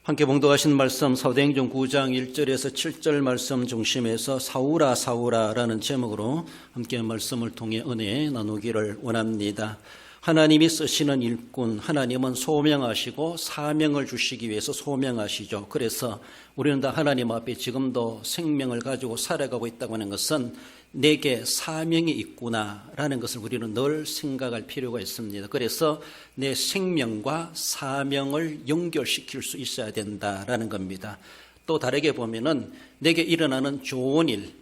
함께 봉독하신 말씀 사도행전 9장 1절에서 7절 말씀 중심에서 사울아 사울아라는 제목으로 함께 말씀을 통해 은혜 나누기를 원합니다. 하나님이 쓰시는 일꾼, 하나님은 소명하시고 사명을 주시기 위해서 소명하시죠. 그래서 우리는 다 하나님 앞에 지금도 생명을 가지고 살아가고 있다고 하는 것은 내게 사명이 있구나라는 것을 우리는 늘 생각할 필요가 있습니다. 그래서 내 생명과 사명을 연결시킬 수 있어야 된다라는 겁니다. 또 다르게 보면은 내게 일어나는 좋은 일,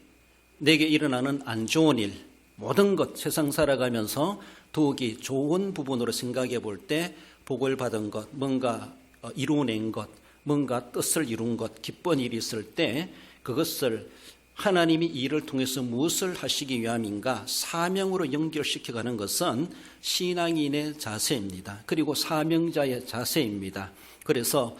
내게 일어나는 안 좋은 일, 모든 것 세상 살아가면서 더욱이 좋은 부분으로 생각해 볼 때 복을 받은 것, 뭔가 이루어낸 것, 뭔가 뜻을 이룬 것, 기쁜 일이 있을 때 그것을 하나님이 이 일을 통해서 무엇을 하시기 위함인가 사명으로 연결시켜가는 것은 신앙인의 자세입니다. 그리고 사명자의 자세입니다. 그래서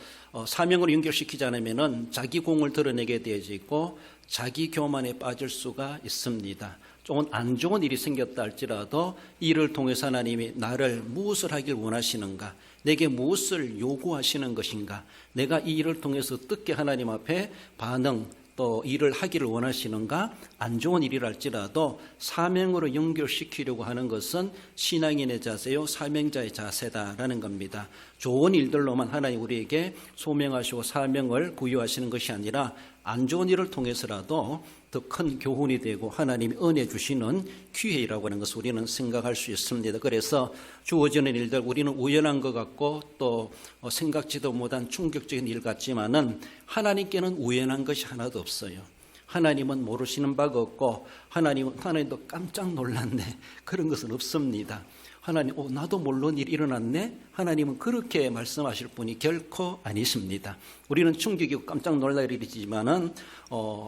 사명으로 연결시키지 않으면 자기 공을 드러내게 되어지고 자기 교만에 빠질 수가 있습니다. 조금 안 좋은 일이 생겼다 할지라도 이를 통해서 하나님이 나를 무엇을 하길 원하시는가, 내게 무엇을 요구하시는 것인가, 내가 이 일을 통해서 어떻게 하나님 앞에 반응, 또 일을 하기를 원하시는가, 안 좋은 일이라 할지라도 사명으로 연결시키려고 하는 것은 신앙인의 자세요, 사명자의 자세다라는 겁니다. 좋은 일들로만 하나님 우리에게 소명하시고 사명을 부여하시는 것이 아니라 안 좋은 일을 통해서라도 더 큰 교훈이 되고 하나님이 은혜 주시는 기회라고 하는 것을 우리는 생각할 수 있습니다. 그래서 주어지는 일들 우리는 우연한 것 같고 또 생각지도 못한 충격적인 일 같지만은 하나님께는 우연한 것이 하나도 없어요. 하나님은 모르시는 바가 없고 하나님도 깜짝 놀랐네 그런 것은 없습니다. 하나님 나도 모르는 일이 일어났네. 하나님은 그렇게 말씀하실 분이 결코 아니십니다. 우리는 충격이고 깜짝 놀랄 일이지만은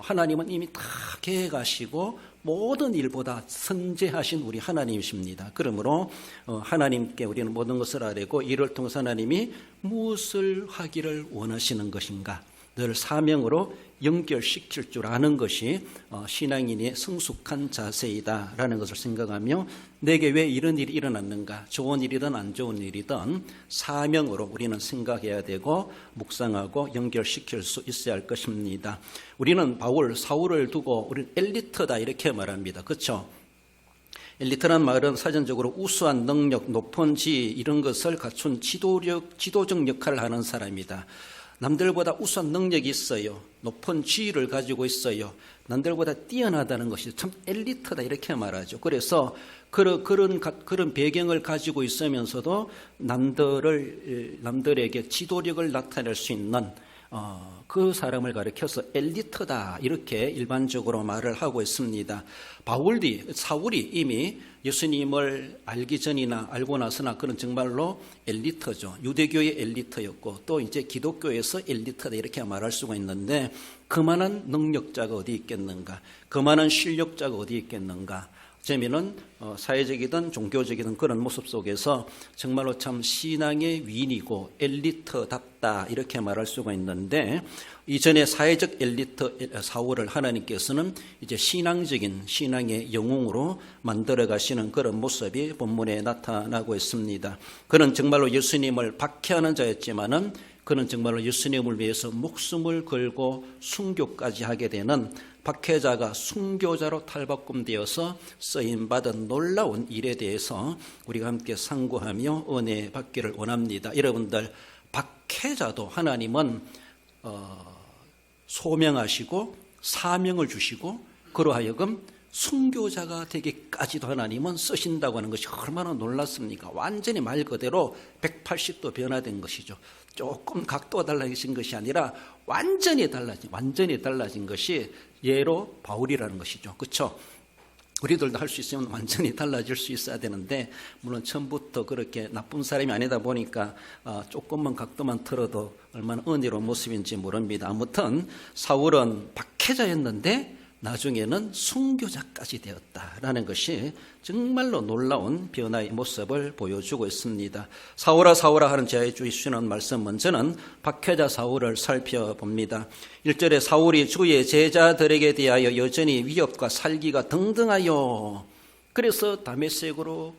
하나님은 이미 다 계획하시고 모든 일보다 선재하신 우리 하나님이십니다. 그러므로 하나님께 우리는 모든 것을 아뢰고 이를 통해서 하나님이 무엇을 하기를 원하시는 것인가 늘 사명으로 연결시킬 줄 아는 것이 신앙인의 성숙한 자세이다라는 것을 생각하며 내게 왜 이런 일이 일어났는가, 좋은 일이든 안 좋은 일이든 사명으로 우리는 생각해야 되고 묵상하고 연결시킬 수 있어야 할 것입니다. 우리는 사울을 두고 우리는 엘리트다 이렇게 말합니다. 그렇죠? 엘리트란 말은 사전적으로 우수한 능력, 높은 지위 이런 것을 갖춘 지도적 역할을 하는 사람이다. 남들보다 우수한 능력이 있어요. 높은 지위를 가지고 있어요. 남들보다 뛰어나다는 것이 참 엘리트다 이렇게 말하죠. 그래서 그런 배경을 가지고 있으면서도 남들에게 지도력을 나타낼 수 있는 그 사람을 가리켜서 엘리트다 이렇게 일반적으로 말을 하고 있습니다. 사울이 이미 예수님을 알기 전이나 알고 나서나 그런 정말로 엘리트죠. 유대교의 엘리트였고 또 이제 기독교에서 엘리트다 이렇게 말할 수가 있는데 그만한 능력자가 어디 있겠는가, 그만한 실력자가 어디 있겠는가. 재미는 사회적이든 종교적이든 그런 모습 속에서 정말로 참 신앙의 위인이고 엘리트답다 이렇게 말할 수가 있는데 이전에 사회적 엘리트 사울을 하나님께서는 이제 신앙의 영웅으로 만들어 가시는 그런 모습이 본문에 나타나고 있습니다. 그는 정말로 예수님을 박해하는 자였지만은 그는 정말로 예수님을 위해서 목숨을 걸고 순교까지 하게 되는 박해자가 순교자로 탈바꿈되어서 쓰임받은 놀라운 일에 대해서 우리가 함께 상고하며 은혜 받기를 원합니다. 여러분들 박해자도 하나님은 소명하시고 사명을 주시고 그러하여금 순교자가 되기까지도 하나님은 쓰신다고 하는 것이 얼마나 놀랐습니까? 완전히 말 그대로 180도 변화된 것이죠. 조금 각도가 달라진 것이 아니라 완전히 달라진 것이 예로 바울이라는 것이죠. 그렇죠? 우리들도 할 수 있으면 완전히 달라질 수 있어야 되는데 물론 처음부터 그렇게 나쁜 사람이 아니다 보니까 조금만 각도만 틀어도 얼마나 은혜로운 모습인지 모릅니다. 아무튼 사울은 박해자였는데 나중에는 순교자까지 되었다라는 것이 정말로 놀라운 변화의 모습을 보여주고 있습니다. 사울아 사울아 하는 제 주시는 말씀 먼저는 박해자 사울을 살펴봅니다. 1절에 사울이 주의 제자들에게 대하여 여전히 위협과 살기가 등등하여 그래서 다메섹으로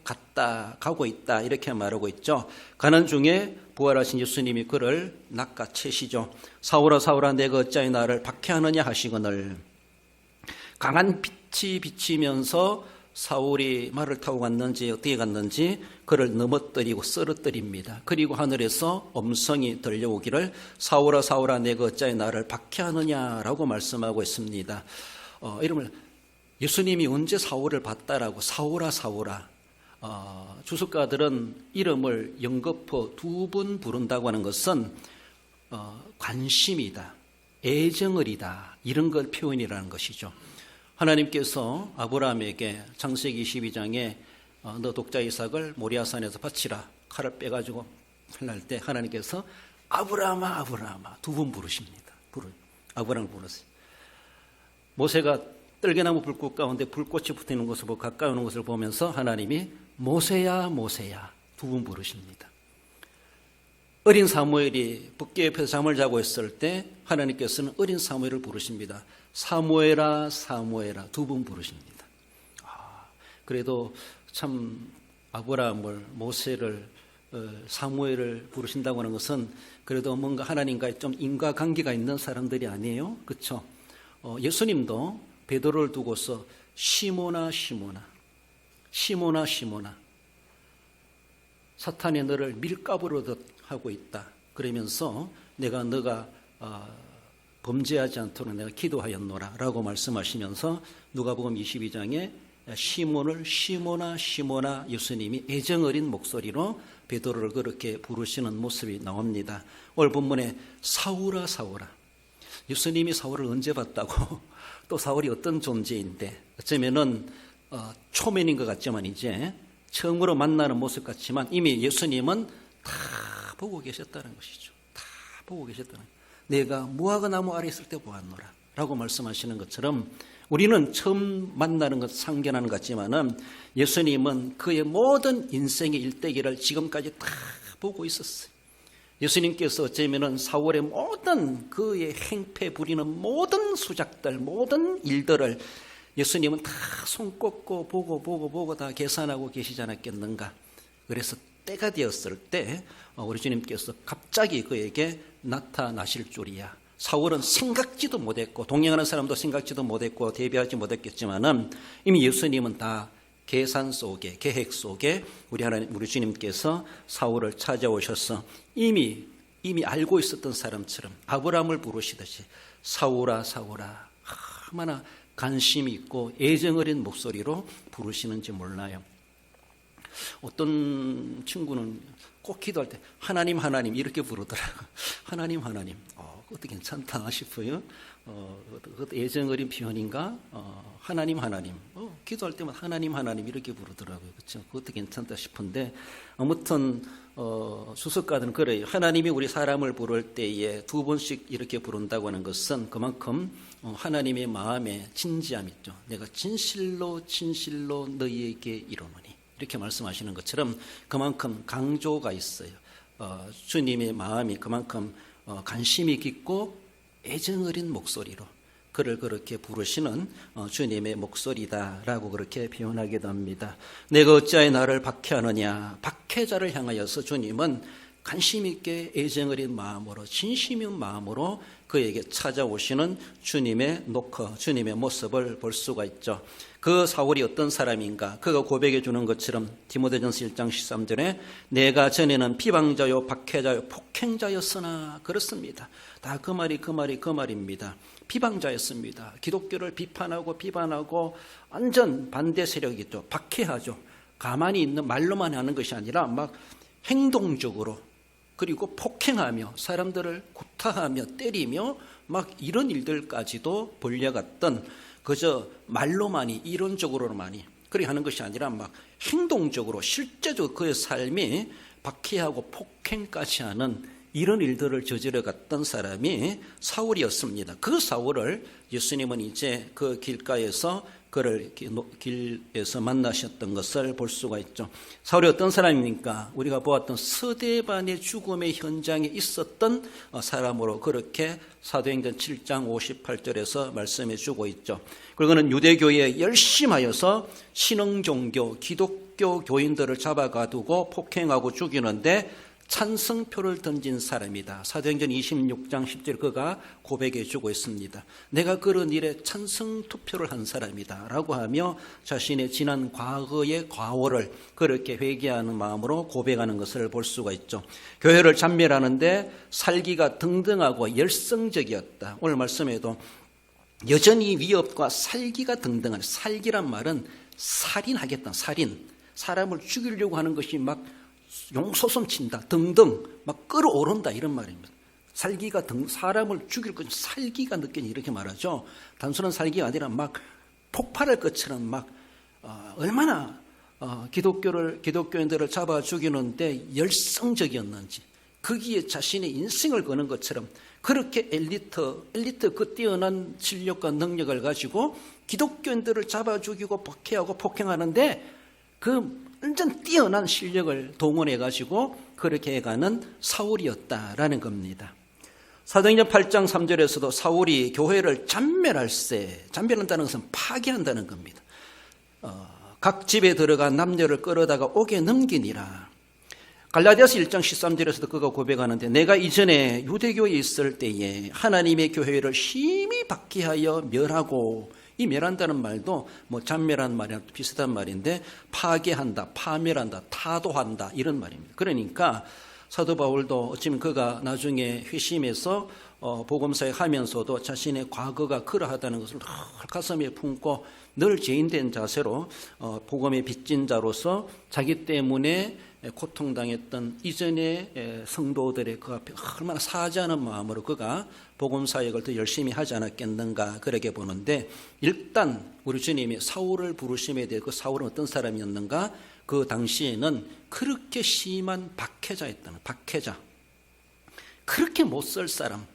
가고 있다 이렇게 말하고 있죠. 가는 중에 부활하신 예수님이 그를 낚아채시죠. 사울아 사울아 내가 어찌하여 나를 박해하느냐 하시거늘. 강한 빛이 비치면서 사울이 말을 타고 갔는지 어떻게 갔는지 그를 넘어뜨리고 쓰러뜨립니다. 그리고 하늘에서 음성이 들려오기를 사울아 사울아 내가 어찌하여 나를 박해하느냐라고 말씀하고 있습니다. 이름을 예수님이 언제 사울을 봤다라고 사울아 사울아. 주석가들은 이름을 연거푸 2번 부른다고 하는 것은 관심이다, 애정을이다 이런 걸 표현이라는 것이죠. 하나님께서 아브라함에게 창세기 22장에 너 독자 이삭을 모리아산에서 바치라 칼을 빼가지고 할 때 하나님께서 아브라함아 아브라함아 2번 부르십니다. 아브라함을 부르세요. 모세가 떨개나무 불꽃 가운데 불꽃이 붙어있는 것을 보고 가까이 오는 것을 보면서 하나님이 모세야 모세야 2번 부르십니다. 어린 사무엘이 붓개 옆에서 잠을 자고 있을 때 하나님께서는 어린 사무엘을 부르십니다. 사무엘아 사무엘아 2번 부르십니다. 그래도 참 아브라함을 모세를 사무엘을 부르신다고 하는 것은 그래도 뭔가 하나님과의 좀 인과관계가 있는 사람들이 아니에요. 그렇죠? 예수님도 베드로를 두고서 시몬아 시몬아 시몬아 시몬아 사탄이 너를 밀가부로 하고 있다. 그러면서 내가 너가 범죄하지 않도록 내가 기도하였노라 라고 말씀하시면서 누가복음 22장에 시몬을 시몬아 시몬아 예수님이 애정어린 목소리로 베드로를 그렇게 부르시는 모습이 나옵니다. 오늘 본문에 사울아 사울아 예수님이 사울을 언제 봤다고 또 사울이 어떤 존재인데 어쩌면은 초면인 것 같지만 이제 처음으로 만나는 모습 같지만 이미 예수님은 다 보고 계셨다는 것이죠. 다 보고 계셨다는 거예요. 내가 무화과 나무 아래 있을 때 보았노라 라고 말씀하시는 것처럼 우리는 처음 만나는 것 상견하는 것 같지만은 예수님은 그의 모든 인생의 일대기를 지금까지 다 보고 있었어요. 예수님께서 어쩌면은 사울의 모든 그의 행패 부리는 모든 수작들 모든 일들을 예수님은 다 손 꼽고 보고 다 계산하고 계시지 않았겠는가. 그래서 때가 되었을 때 우리 주님께서 갑자기 그에게 나타나실 줄이야. 사울은 생각지도 못했고 동행하는 사람도 생각지도 못했고 대비하지 못했겠지만은 이미 예수님은 다 계산 속에 계획 속에 우리 주님께서 사울을 찾아오셔서 이미 알고 있었던 사람처럼 아브라함을 부르시듯이 사울아 사울아 얼마나 관심이 있고 애정 어린 목소리로 부르시는지 몰라요. 어떤 친구는 꼭 기도할 때 하나님 하나님 이렇게 부르더라고요. 하나님 하나님 그것도 괜찮다 싶어요. 그것도 애정 어린 표현인가? 하나님 하나님 기도할 때마다 하나님 하나님 이렇게 부르더라고요. 그렇죠? 그것도 괜찮다 싶은데 아무튼 주석가들은 그래요. 하나님이 우리 사람을 부를 때에 2번씩 이렇게 부른다고 하는 것은 그만큼 하나님의 마음에 진지함이 있죠. 내가 진실로 너희에게 이르노니 이렇게 말씀하시는 것처럼 그만큼 강조가 있어요. 주님의 마음이 그만큼 관심이 깊고 애정 어린 목소리로 그를 그렇게 부르시는 주님의 목소리다라고 그렇게 표현하기도 합니다. 내가 어찌하여 나를 박해하느냐. 박해자를 향하여서 주님은 관심 있게 애정 어린 마음으로 진심인 마음으로 그에게 찾아오시는 주님의 노크, 주님의 모습을 볼 수가 있죠. 그 사울이 어떤 사람인가? 그가 고백해 주는 것처럼 디모데전서 1장 13절에 내가 전에는 비방자요 박해자요 폭행자였으나 그렇습니다. 다 그 말입니다. 비방자였습니다. 기독교를 비판하고 완전 반대 세력이죠. 박해하죠. 가만히 있는 말로만 하는 것이 아니라 막 행동적으로 그리고 폭행하며 사람들을 구타하며 때리며 막 이런 일들까지도 벌려갔던 그저 말로만이 이론적으로만이 그리 하는 것이 아니라 막 행동적으로 실제적으로 그의 삶이 박해하고 폭행까지 하는 이런 일들을 저질러갔던 사람이 사울이었습니다. 그 사울을 예수님은 이제 그 길가에서 그를 길에서 만나셨던 것을 볼 수가 있죠. 사울이 어떤 사람입니까? 우리가 보았던 스데반의 죽음의 현장에 있었던 사람으로 그렇게 사도행전 7장 58절에서 말씀해 주고 있죠. 그리고 그는 유대교에 열심하여서 신흥종교, 기독교 교인들을 잡아가두고 폭행하고 죽이는데 찬성표를 던진 사람이다. 사도행전 26장 10절 그가 고백해 주고 있습니다. 내가 그런 일에 찬성투표를 한 사람이다 라고 하며 자신의 지난 과거의 과오를 그렇게 회개하는 마음으로 고백하는 것을 볼 수가 있죠. 교회를 잔멸하는데 살기가 등등하고 열성적이었다. 오늘 말씀에도 여전히 위협과 살기가 등등한, 살기란 말은 살인하겠다, 살인, 사람을 죽이려고 하는 것이 막 용솟음 친다, 등등 막 끌어오른다 이런 말입니다. 살기가 사람을 죽일 것, 살기가 느껴니 이렇게 말하죠. 단순한 살기가 아니라 막 폭발할 것처럼 막 얼마나 기독교인들을 잡아 죽이는데 열성적이었는지, 거기에 자신의 인생을 거는 것처럼 그렇게 엘리트 그 뛰어난 실력과 능력을 가지고 기독교인들을 잡아 죽이고 박해하고 폭행하는데 그 완전 뛰어난 실력을 동원해 가지고 그렇게 해가는 사울이었다라는 겁니다. 사도행전 8장 3절에서도 사울이 교회를 잔멸할세, 잔멸한다는 것은 파괴한다는 겁니다. 각 집에 들어가 남녀를 끌어다가 옥에 넘기니라. 갈라디아서 1장 13절에서도 그가 고백하는데 내가 이전에 유대교에 있을 때에 하나님의 교회를 심히 박해하여 멸하고, 이 멸한다는 말도 뭐 잔멸한 말이랑 비슷한 말인데 파괴한다, 파멸한다, 타도한다 이런 말입니다. 그러니까 사도 바울도 어쩌면 그가 나중에 회심해서 복음사역 하면서도 자신의 과거가 그러하다는 것을 가슴에 품고 늘 죄인된 자세로 복음의 빚진 자로서 자기 때문에 고통당했던 이전의 성도들의 그 앞에 얼마나 사죄하는 마음으로 그가 복음사역을 더 열심히 하지 않았겠는가 그렇게 보는데, 일단 우리 주님이 사울을 부르심에 대해 그 사울은 어떤 사람이었는가, 그 당시에는 그렇게 심한 박해자였다는, 박해자, 그렇게 못 살 사람,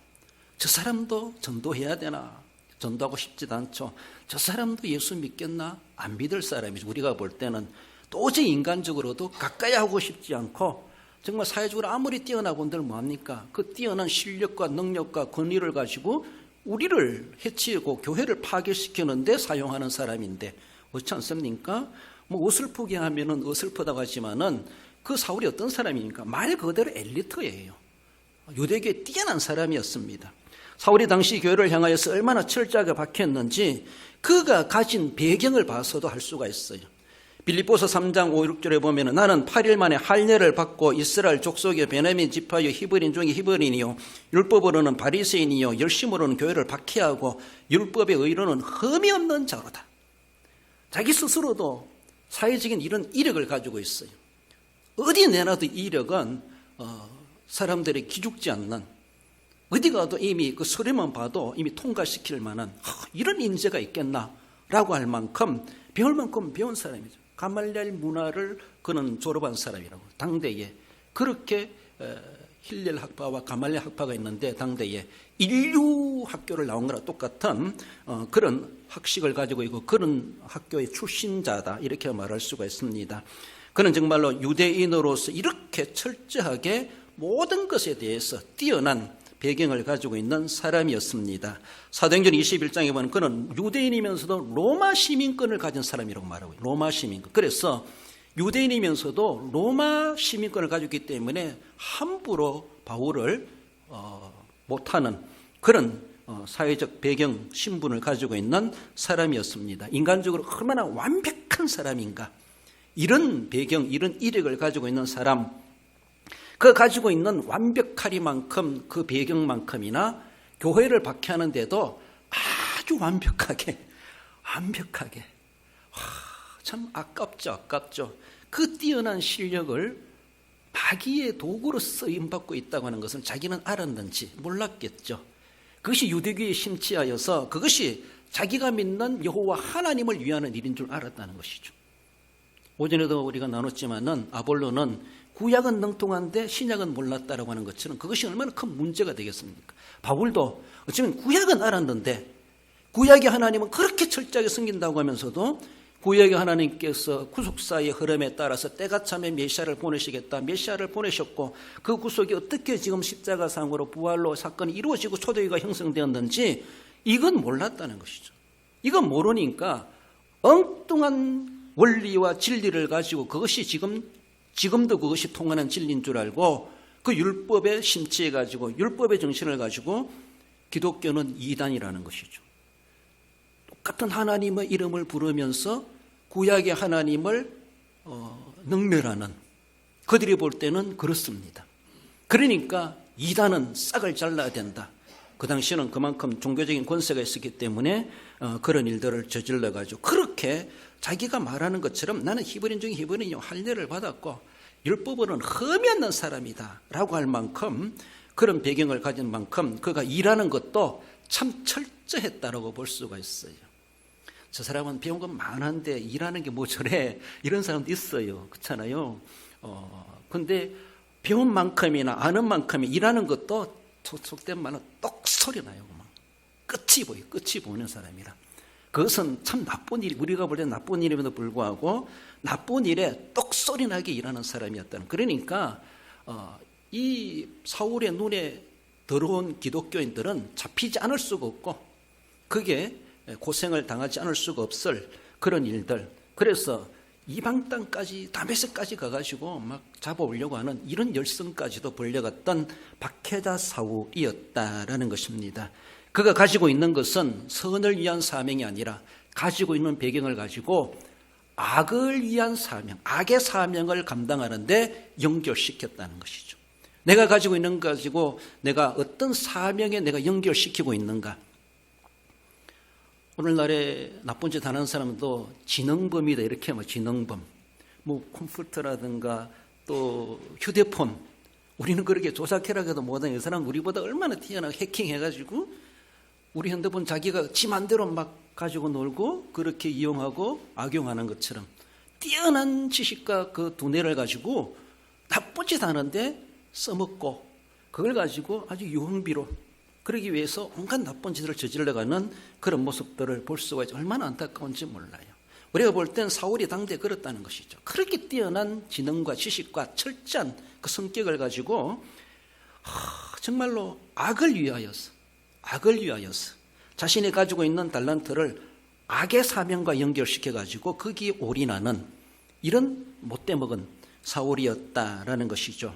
저 사람도 전도해야 되나, 전도하고 싶지도 않죠. 저 사람도 예수 믿겠나, 안 믿을 사람이죠. 우리가 볼 때는 도저히 인간적으로도 가까이 하고 싶지 않고, 정말 사회적으로 아무리 뛰어나고 온들 뭐합니까? 그 뛰어난 실력과 능력과 권위를 가지고 우리를 해치고 교회를 파괴시키는데 사용하는 사람인데 그렇지 않습니까? 뭐 어설프게 하면은 어설프다고 하지만은 그 사울이 어떤 사람입니까? 말 그대로 엘리트예요. 유대교에 뛰어난 사람이었습니다. 사울이 당시 교회를 향하여서 얼마나 철저하게 박했는지 그가 가진 배경을 봐서도 알 수가 있어요. 빌립보서 3장 5, 6절에 보면 나는 8일 만에 할례를 받고 이스라엘 족속의 베냐민 지파요 히브리인 중에 히브리인이요 율법으로는 바리새인이요 열심으로는 교회를 박해하고 율법의 의로는 흠이 없는 자로다. 자기 스스로도 사회적인 이런 이력을 가지고 있어요. 어디 내놔도 이 이력은 사람들이 기죽지 않는, 어디 가도 이미 그 서류만 봐도 이미 통과시킬 만한 이런 인재가 있겠나라고 할 만큼 배울 만큼 배운 사람이죠. 가말리엘 문화를 그는 졸업한 사람이라고. 당대에 그렇게 힐렐 학파와 가말리엘 학파가 있는데 당대에 인류 학교를 나온 거랑 똑같은 그런 학식을 가지고 있고 그런 학교의 출신자다 이렇게 말할 수가 있습니다. 그는 정말로 유대인으로서 이렇게 철저하게 모든 것에 대해서 뛰어난 배경을 가지고 있는 사람이었습니다. 사도행전 21장에 보면 그는 유대인이면서도 로마 시민권을 가진 사람이라고 말하고 있어요. 로마 시민권. 그래서 유대인이면서도 로마 시민권을 가지고 있기 때문에 함부로 바울을 못하는 그런 사회적 배경, 신분을 가지고 있는 사람이었습니다. 인간적으로 얼마나 완벽한 사람인가, 이런 배경, 이런 이력을 가지고 있는 사람, 그 가지고 있는 완벽하리만큼 그 배경만큼이나 교회를 박해하는데도 아주 완벽하게 참 아깝죠. 그 뛰어난 실력을 마귀의 도구로 쓰임받고 있다고 하는 것은 자기는 알았는지 몰랐겠죠. 그것이 유대교에 심취하여서 그것이 자기가 믿는 여호와 하나님을 위하는 일인 줄 알았다는 것이죠. 오전에도 우리가 나눴지만은 아볼로는 구약은 능통한데 신약은 몰랐다라고 하는 것처럼 그것이 얼마나 큰 문제가 되겠습니까? 바울도 어쩌면 구약은 알았는데 구약의 하나님은 그렇게 철저하게 섬긴다고 하면서도 구약의 하나님께서 구속사의 흐름에 따라서 때가 차면 메시아를 보내시겠다, 메시아를 보내셨고 그 구속이 어떻게 지금 십자가상으로 부활로 사건이 이루어지고 초대교회가 형성되었는지 이건 몰랐다는 것이죠. 이건 모르니까 엉뚱한 원리와 진리를 가지고 그것이 지금도 그것이 통하는 진리인 줄 알고 그 율법에 심취해가지고 율법의 정신을 가지고 기독교는 이단이라는 것이죠. 똑같은 하나님의 이름을 부르면서 구약의 하나님을 능멸하는 그들이 볼 때는 그렇습니다. 그러니까 이단은 싹을 잘라야 된다. 그 당시에는 그만큼 종교적인 권세가 있었기 때문에 그런 일들을 저질러가지고 그렇게 자기가 말하는 것처럼 나는 히브리인 중에 히브리인이요 할례를 받았고 율법으로는 흠이 없는 사람이다 라고 할 만큼 그런 배경을 가진 만큼 그가 일하는 것도 참 철저했다라고 볼 수가 있어요. 저 사람은 배운 건 많은데 일하는 게 뭐 저래 이런 사람도 있어요. 그렇잖아요. 근데 배운 만큼이나 아는 만큼이 일하는 것도 속된 말은 똑소리 나요. 끝이 보여요. 끝이 보이는 사람이라. 그것은 참 나쁜 일, 우리가 볼 때 나쁜 일임에도 불구하고 나쁜 일에 똑소리 나게 일하는 사람이었다는. 그러니까 이 사울의 눈에 들어온 기독교인들은 잡히지 않을 수가 없고 그게 고생을 당하지 않을 수가 없을 그런 일들. 그래서 이방 땅까지 다메섹까지 가가지고 막 잡아오려고 하는 이런 열성까지도 벌려갔던 박해자 사울이었다라는 것입니다. 그가 가지고 있는 것은 선을 위한 사명이 아니라 가지고 있는 배경을 가지고 악을 위한 사명, 악의 사명을 감당하는데 연결시켰다는 것이죠. 내가 가지고 있는 것 가지고 내가 어떤 사명에 내가 연결시키고 있는가. 오늘날에 나쁜 짓 하는 사람도 지능범이다 이렇게 하면 지능범, 뭐 컴퓨터라든가 또 휴대폰, 우리는 그렇게 조작해라고 해도 못하는 이 사람 우리보다 얼마나 뛰어나게 해킹해가지고 우리 핸드폰 자기가 지 맘대로 막 가지고 놀고 그렇게 이용하고 악용하는 것처럼 뛰어난 지식과 그 두뇌를 가지고 나쁜 짓 하는데 써먹고 그걸 가지고 아주 유흥비로 그러기 위해서 온갖 나쁜 짓을 저질러가는 그런 모습들을 볼 수가 있죠. 얼마나 안타까운지 몰라요. 우리가 볼 땐 사울이 당대에 그렇다는 것이죠. 그렇게 뛰어난 지능과 지식과 철저한 그 성격을 가지고 정말로 악을 위하여서 자신이 가지고 있는 달란트를 악의 사명과 연결시켜가지고 거기에 올인하는 이런 못돼먹은 사울이었다라는 것이죠.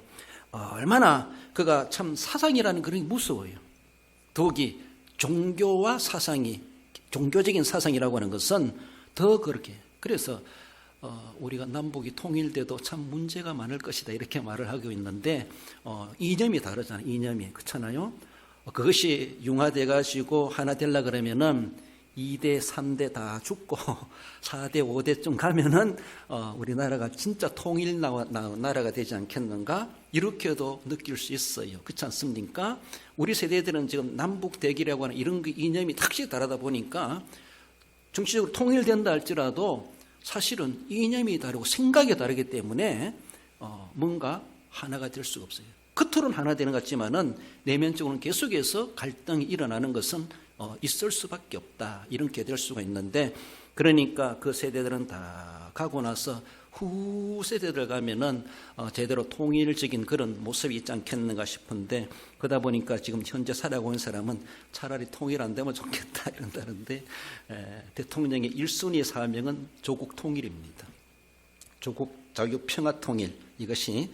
얼마나 그가 참 사상이라는 그런 게 무서워요. 더욱이 종교와 사상이 종교적인 사상이라고 하는 것은 더 그렇게 그래서 우리가 남북이 통일돼도 참 문제가 많을 것이다 이렇게 말을 하고 있는데 이념이 다르잖아요. 이념이 그렇잖아요. 그것이 융화돼 가지고 하나 되려 그러면은 2대 3대 다 죽고 4대 5대쯤 가면은 우리나라가 진짜 통일 나라가 되지 않겠는가 이렇게도 느낄 수 있어요. 그렇지 않습니까? 우리 세대들은 지금 남북 대결이라고 하는 이런 그 이념이 탁시 다르다 보니까 정치적으로 통일된다 할지라도 사실은 이념이 다르고 생각이 다르기 때문에 뭔가 하나가 될 수가 없어요. 겉으로는 하나 되는 것 같지만은 내면적으로는 계속해서 갈등이 일어나는 것은 있을 수밖에 없다. 이렇게 될 수가 있는데 그러니까 그 세대들은 다 가고 나서 후 세대들 가면은 제대로 통일적인 그런 모습이 있지 않겠는가 싶은데 그러다 보니까 지금 현재 살아가고 있는 사람은 차라리 통일 안 되면 좋겠다 이런다는데 대통령의 1순위 사명은 조국 통일입니다. 조국 자유 평화 통일 이것이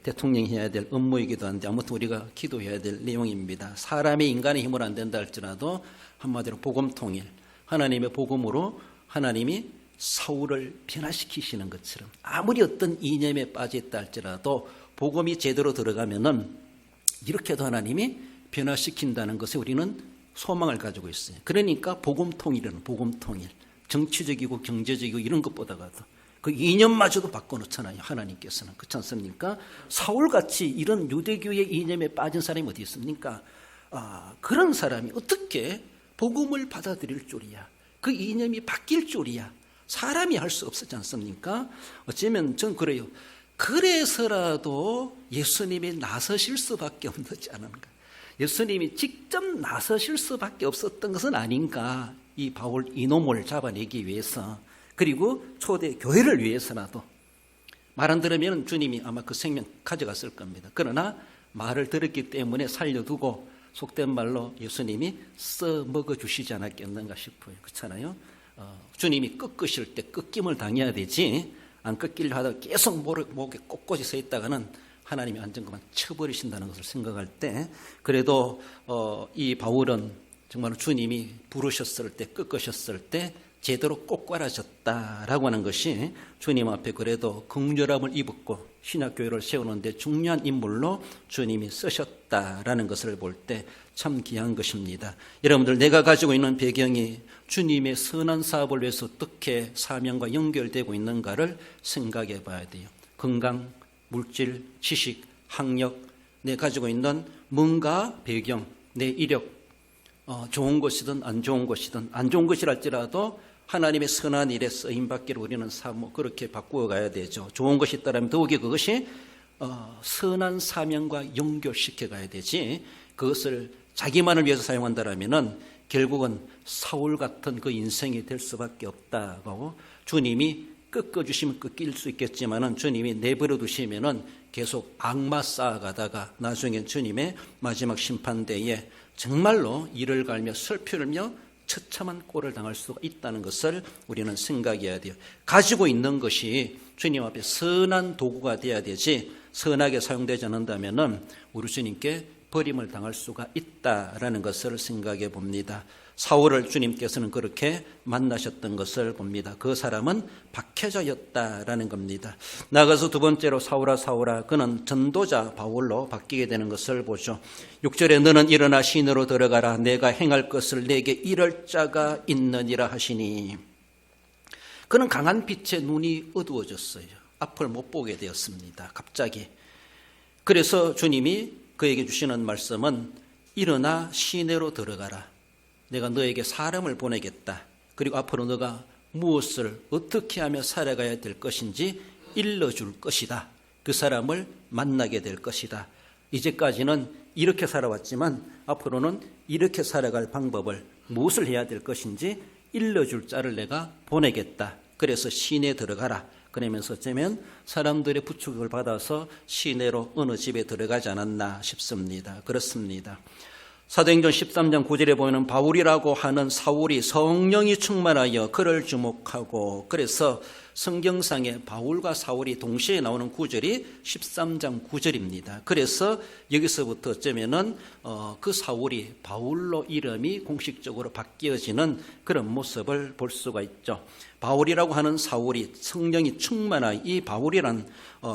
대통령이 해야 될 업무이기도 한데 아무튼 우리가 기도해야 될 내용입니다. 사람의 인간의 힘으로 안 된다 할지라도 한마디로 복음 통일 하나님의 복음으로 하나님이 사울을 변화시키시는 것처럼 아무리 어떤 이념에 빠져 있다 할지라도 복음이 제대로 들어가면은 이렇게도 하나님이 변화시킨다는 것에 우리는 소망을 가지고 있어요. 그러니까 복음 통일은 복음 통일 정치적이고 경제적이고 이런 것보다가도 그 이념마저도 바꿔놓잖아요. 하나님께서는. 그렇지 않습니까? 사울같이 이런 유대교의 이념에 빠진 사람이 어디 있습니까? 그런 사람이 어떻게 복음을 받아들일 줄이야. 그 이념이 바뀔 줄이야. 사람이 할 수 없었지 않습니까? 어쩌면 전 그래요. 그래서라도 예수님이 나서실 수밖에 없지 않은가. 예수님이 직접 나서실 수밖에 없었던 것은 아닌가. 이 바울 이놈을 잡아내기 위해서, 그리고 초대 교회를 위해서라도. 말 안 들으면 주님이 아마 그 생명 가져갔을 겁니다. 그러나 말을 들었기 때문에 살려두고 속된 말로 예수님이 써먹어 주시지 않았겠는가 싶어요. 그렇잖아요. 주님이 꺾으실 때 꺾임을 당해야 되지, 안 꺾이려 하다가 계속 목에 꼿꼿이 서 있다가는 하나님이 완전 그만 쳐버리신다는 것을 생각할 때, 그래도 이 바울은 정말 주님이 부르셨을 때, 꺾으셨을 때 제대로 꼿꼿하셨다라고 하는 것이 주님 앞에 그래도 긍휼함을 입었고 신약교회를 세우는데 중요한 인물로 주님이 쓰셨다라는 것을 볼 때 참 귀한 것입니다. 여러분들, 내가 가지고 있는 배경이 주님의 선한 사업을 위해서 어떻게 사명과 연결되고 있는가를 생각해 봐야 돼요. 건강, 물질, 지식, 학력, 내 가지고 있는 뭔가 배경, 내 이력, 좋은 것이든 안 좋은 것이든, 안 좋은 것이랄지라도 하나님의 선한 일에 쓰임받기를 우리는 사모 그렇게 바꾸어 가야 되죠. 좋은 것이 있다면 더욱이 그것이 선한 사명과 연결시켜 가야 되지, 그것을 자기만을 위해서 사용한다면 결국은 사울 같은 그 인생이 될 수밖에 없다고. 주님이 꺾어주시면 꺾일 수 있겠지만 주님이 내버려 두시면 계속 악마 쌓아가다가 나중에 주님의 마지막 심판대에 정말로 이를 갈며 슬피며 처참한 꼴을 당할 수가 있다는 것을 우리는 생각해야 돼요. 가지고 있는 것이 주님 앞에 선한 도구가 되어야 되지, 선하게 사용되지 않는다면 우리 주님께 버림을 당할 수가 있다라는 것을 생각해 봅니다. 사울을 주님께서는 그렇게 만나셨던 것을 봅니다. 그 사람은 박해자였다라는 겁니다. 나가서 두 번째로 사울아 사울아 그는 전도자 바울로 바뀌게 되는 것을 보죠. 6절에 너는 일어나 시내로 들어가라. 내가 행할 것을 내게 이를 자가 있느니라 하시니. 그는 강한 빛에 눈이 어두워졌어요. 앞을 못 보게 되었습니다. 갑자기. 그래서 주님이 그에게 주시는 말씀은 일어나 시내로 들어가라. 내가 너에게 사람을 보내겠다. 그리고 앞으로 너가 무엇을 어떻게 하며 살아가야 될 것인지 일러줄 것이다. 그 사람을 만나게 될 것이다. 이제까지는 이렇게 살아왔지만 앞으로는 이렇게 살아갈 방법을, 무엇을 해야 될 것인지 일러줄 자를 내가 보내겠다. 그래서 시내에 들어가라. 그러면서 어쩌면 사람들의 부축을 받아서 시내로 어느 집에 들어가지 않았나 싶습니다. 그렇습니다. 사도행전 13장 9절에 보면 바울이라고 하는 사울이 성령이 충만하여 그를 주목하고, 그래서 성경상에 바울과 사울이 동시에 나오는 구절이 13장 9절입니다. 그래서 여기서부터 어쩌면은 그 사울이 바울로 이름이 공식적으로 바뀌어지는 그런 모습을 볼 수가 있죠. 바울이라고 하는 사울이 성령이 충만한 이 바울이란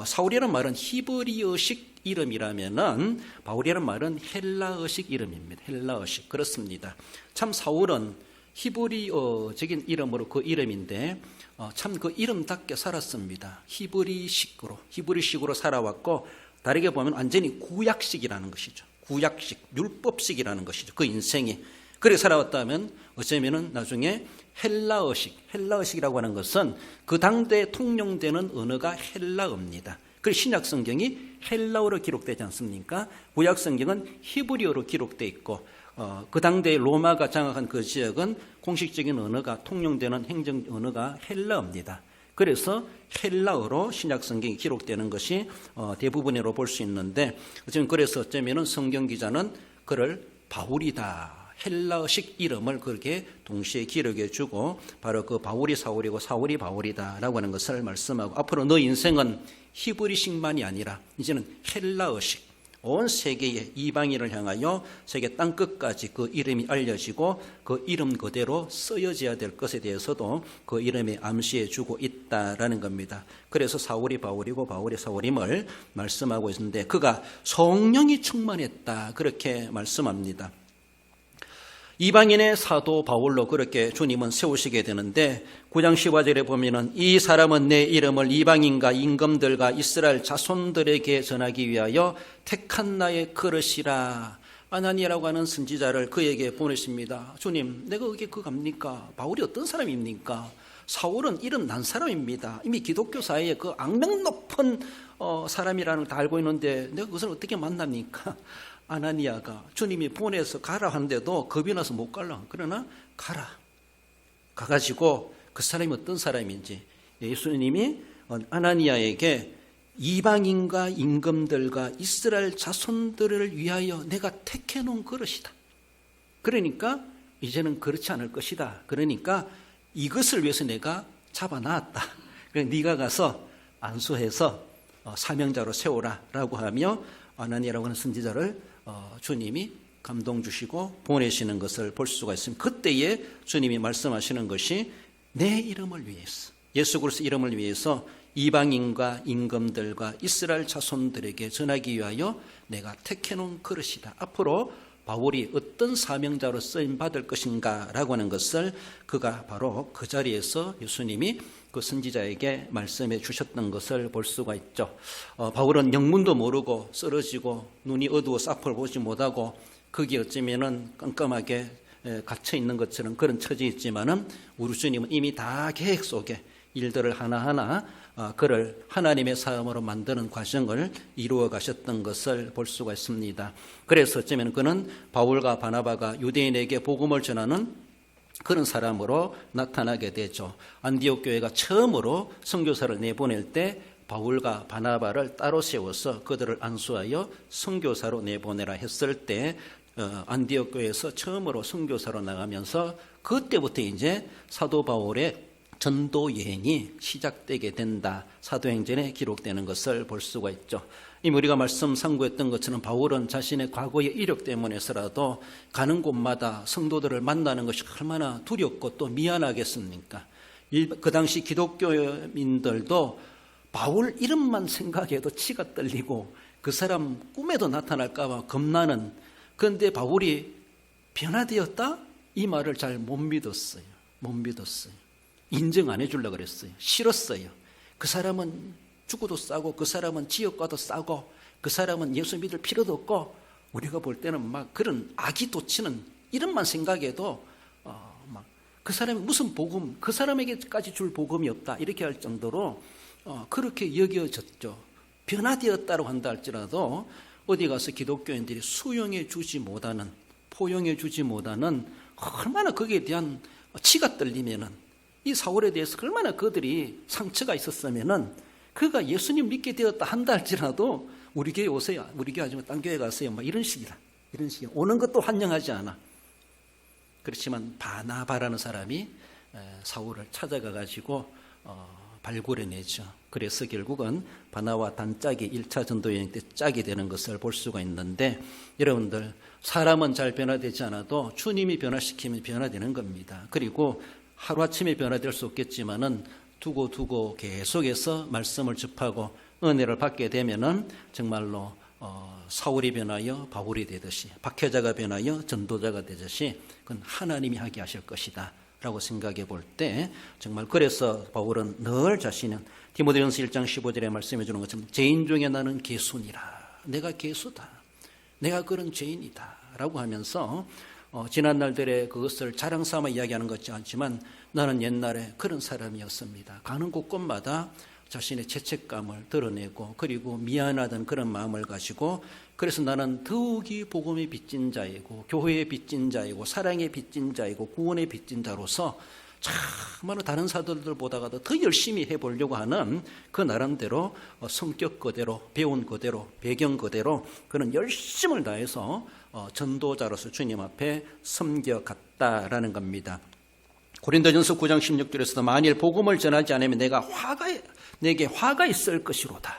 사울이라는 말은 히브리어식 이름이라면은 바울이라는 말은 헬라어식 이름입니다. 헬라어식. 그렇습니다. 참 사울은 히브리어적인 이름으로 그 이름인데 참 그 이름답게 살았습니다. 히브리식으로 살아왔고, 다르게 보면 완전히 구약식이라는 것이죠. 구약식, 율법식이라는 것이죠. 그 인생이. 그렇게 살아왔다면 어쩌면은 나중에 헬라어식이라고 하는 것은 그 당대에 통용되는 언어가 헬라어입니다. 그 신약 성경이 헬라어로 기록되지 않습니까? 구약 성경은 히브리어로 기록되어 있고, 그 당대의 로마가 장악한 그 지역은 공식적인 언어가 통용되는 행정 언어가 헬라어입니다. 그래서 헬라어로 신약 성경이 기록되는 것이 대부분으로 볼 수 있는데, 그래서 어쩌면은 성경 기자는 그를 바울이다, 헬라어식 이름을 그렇게 동시에 기록해 주고, 바로 그 바울이 사울이고 사울이 바울이다라고 하는 것을 말씀하고, 앞으로 너 인생은 히브리식만이 아니라 이제는 헬라어식, 온 세계의 이방인을 향하여 세계 땅끝까지 그 이름이 알려지고 그 이름 그대로 쓰여져야 될 것에 대해서도 그 이름에 암시해 주고 있다라는 겁니다. 그래서 사울이 바울이고 바울이 사울임을 말씀하고 있는데, 그가 성령이 충만했다 그렇게 말씀합니다. 이방인의 사도 바울로 그렇게 주님은 세우시게 되는데, 9장 15절에 보면은 이 사람은 내 이름을 이방인과 임금들과 이스라엘 자손들에게 전하기 위하여 택한 나의 그릇이라. 아나니아라고 하는 선지자를 그에게 보내십니다. 주님, 내가 그게 갑니까? 바울이 어떤 사람입니까? 사울은 이름 난 사람입니다. 이미 기독교 사회에 그 악명 높은 사람이라는 걸 다 알고 있는데 내가 그것을 어떻게 만납니까? 아나니아가 주님이 보내서 가라 하는데도 겁이 나서 못 가려. 그러나 가라. 가가지고 그 사람이 어떤 사람인지 예수님이 아나니아에게 이방인과 임금들과 이스라엘 자손들을 위하여 내가 택해놓은 그릇이다. 그러니까 이제는 그렇지 않을 것이다. 그러니까 이것을 위해서 내가 잡아놨다. 그러니까 네가 가서 안수해서 사명자로 세우라 라고 하며 아나니아라고 하는 선지자를 주님이 감동 주시고 보내시는 것을 볼 수가 있습니다. 그때에 주님이 말씀하시는 것이 내 이름을 위해서, 예수 그리스도 이름을 위해서 이방인과 임금들과 이스라엘 자손들에게 전하기 위하여 내가 택해놓은 그릇이다. 앞으로 바울이 어떤 사명자로 쓰임받을 것인가 라고 하는 것을 그가 바로 그 자리에서 예수님이 그 선지자에게 말씀해 주셨던 것을 볼 수가 있죠. 바울은 영문도 모르고 쓰러지고 눈이 어두워서 앞을 보지 못하고 거기 어쩌면은 깜깜하게 갇혀 있는 것처럼 그런 처지에 있지만은 우리 주님은 이미 다 계획 속에 일들을 하나하나 그를 하나님의 사람으로 만드는 과정을 이루어 가셨던 것을 볼 수가 있습니다. 그래서 어쩌면 그는 바울과 바나바가 유대인에게 복음을 전하는 그런 사람으로 나타나게 되죠. 안디옥 교회가 처음으로 선교사를 내보낼 때 바울과 바나바를 따로 세워서 그들을 안수하여 선교사로 내보내라 했을 때 안디옥 교회에서 처음으로 선교사로 나가면서 그때부터 이제 사도 바울의 전도 여행이 시작되게 된다. 사도행전에 기록되는 것을 볼 수가 있죠. 이미 우리가 말씀 상고했던 것처럼 바울은 자신의 과거의 이력 때문에서라도 가는 곳마다 성도들을 만나는 것이 얼마나 두렵고 또 미안하겠습니까? 그 당시 기독교인들도 바울 이름만 생각해도 치가 떨리고 그 사람 꿈에도 나타날까 봐 겁나는, 그런데 바울이 변화되었다? 이 말을 잘 못 믿었어요. 못 믿었어요. 인정 안 해주려고 그랬어요. 싫었어요. 그 사람은 죽어도 싸고 그 사람은 지옥과도 싸고 그 사람은 예수 믿을 필요도 없고 우리가 볼 때는 막 그런 악이 돋치는 이름만 생각해도 막 그 사람이 무슨 복음, 그 사람에게까지 줄 복음이 없다 이렇게 할 정도로 그렇게 여겨졌죠. 변화되었다고 한다 할지라도 어디 가서 기독교인들이 수용해 주지 못하는, 포용해 주지 못하는, 얼마나 거기에 대한 치가 떨리면은 이 사울에 대해서 얼마나 그들이 상처가 있었으면은 그가 예수님 믿게 되었다 한다 할지라도 우리 교회 오세요. 우리 교회 아니면 딴 교회 가세요. 막 이런 식이다. 이런 식이야. 오는 것도 환영하지 않아. 그렇지만 바나바라는 사람이 사울을 찾아가 가지고 발굴해내죠. 그래서 결국은 바나와 단짝이 1차 전도여행 때 짝이 되는 것을 볼 수가 있는데, 여러분들 사람은 잘 변화되지 않아도 주님이 변화시키면 변화되는 겁니다. 그리고 하루아침에 변화될 수 없겠지만은 두고 계속해서 말씀을 접하고 은혜를 받게 되면은 정말로 사울이 변하여 바울이 되듯이, 박혜자가 변하여 전도자가 되듯이 그건 하나님이 하게 하실 것이다 라고 생각해 볼 때, 정말 그래서 바울은 늘 자신은 디모데전서 1장 15절에 말씀해 주는 것처럼 죄인 중에 나는 개순이라, 내가 개수다, 내가 그런 죄인이다 라고 하면서 지난 날들에 그것을 자랑 삼아 이야기하는 것지 않지만 나는 옛날에 그런 사람이었습니다. 가는 곳곳마다 자신의 죄책감을 드러내고 그리고 미안하던 그런 마음을 가지고, 그래서 나는 더욱이 복음의 빚진 자이고 교회의 빚진 자이고 사랑의 빚진 자이고 구원의 빚진 자로서 정말로 다른 사도들보다도 더 열심히 해보려고 하는 그 나름대로 성격 그대로, 배운 그대로, 배경 그대로 그런 열심을 다해서 전도자로서 주님 앞에 섬겨갔다라는 겁니다. 고린도전서 9장 16절에서도 만일 복음을 전하지 않으면 내게 화가 있을 것이로다.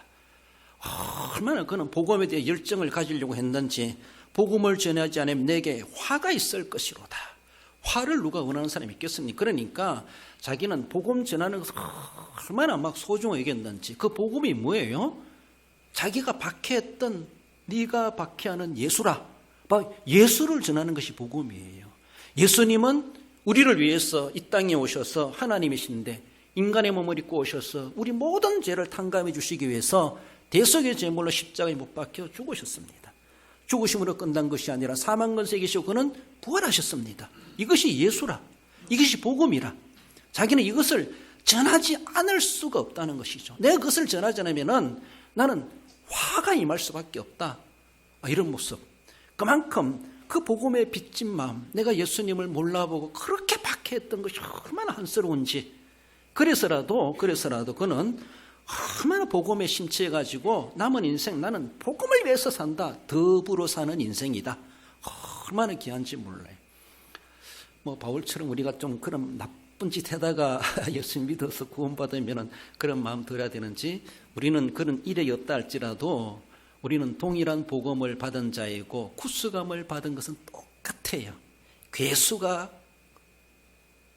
얼마나 그는 복음에 대해 열정을 가지려고 했는지, 복음을 전하지 않으면 내게 화가 있을 것이로다. 화를 누가 원하는 사람이 있겠습니까? 그러니까 자기는 복음 전하는 것을 얼마나 막 소중하게 여겼는지. 그 복음이 뭐예요? 자기가 박해했던, 네가 박해하는 예수라, 예수를 전하는 것이 복음이에요. 예수님은 우리를 위해서 이 땅에 오셔서 하나님이신데 인간의 몸을 입고 오셔서 우리 모든 죄를 탕감해 주시기 위해서 대속의 제물로 십자가에 못 박혀 죽으셨습니다. 죽으심으로 끝난 것이 아니라 사망 권세 계시고 그는 부활하셨습니다. 이것이 예수라, 이것이 복음이라. 자기는 이것을 전하지 않을 수가 없다는 것이죠. 내가 그것을 전하지 않으면 나는 화가 임할 수밖에 없다, 이런 모습. 그만큼 그 복음에 빚진 마음, 내가 예수님을 몰라보고 그렇게 박해했던 것이 얼마나 한스러운지, 그래서라도 그는 얼마나 복음에 심취해가지고 남은 인생 나는 복음을 위해서 산다, 더불어 사는 인생이다, 얼마나 귀한지 몰라요. 뭐 바울처럼 우리가 좀 그런 나쁜 짓 하다가 예수 믿어서 구원받으면 그런 마음 들어야 되는지, 우리는 그런 일이 없다 할지라도 우리는 동일한 복음을 받은 자이고 구수감을 받은 것은 똑같아요. 괴수가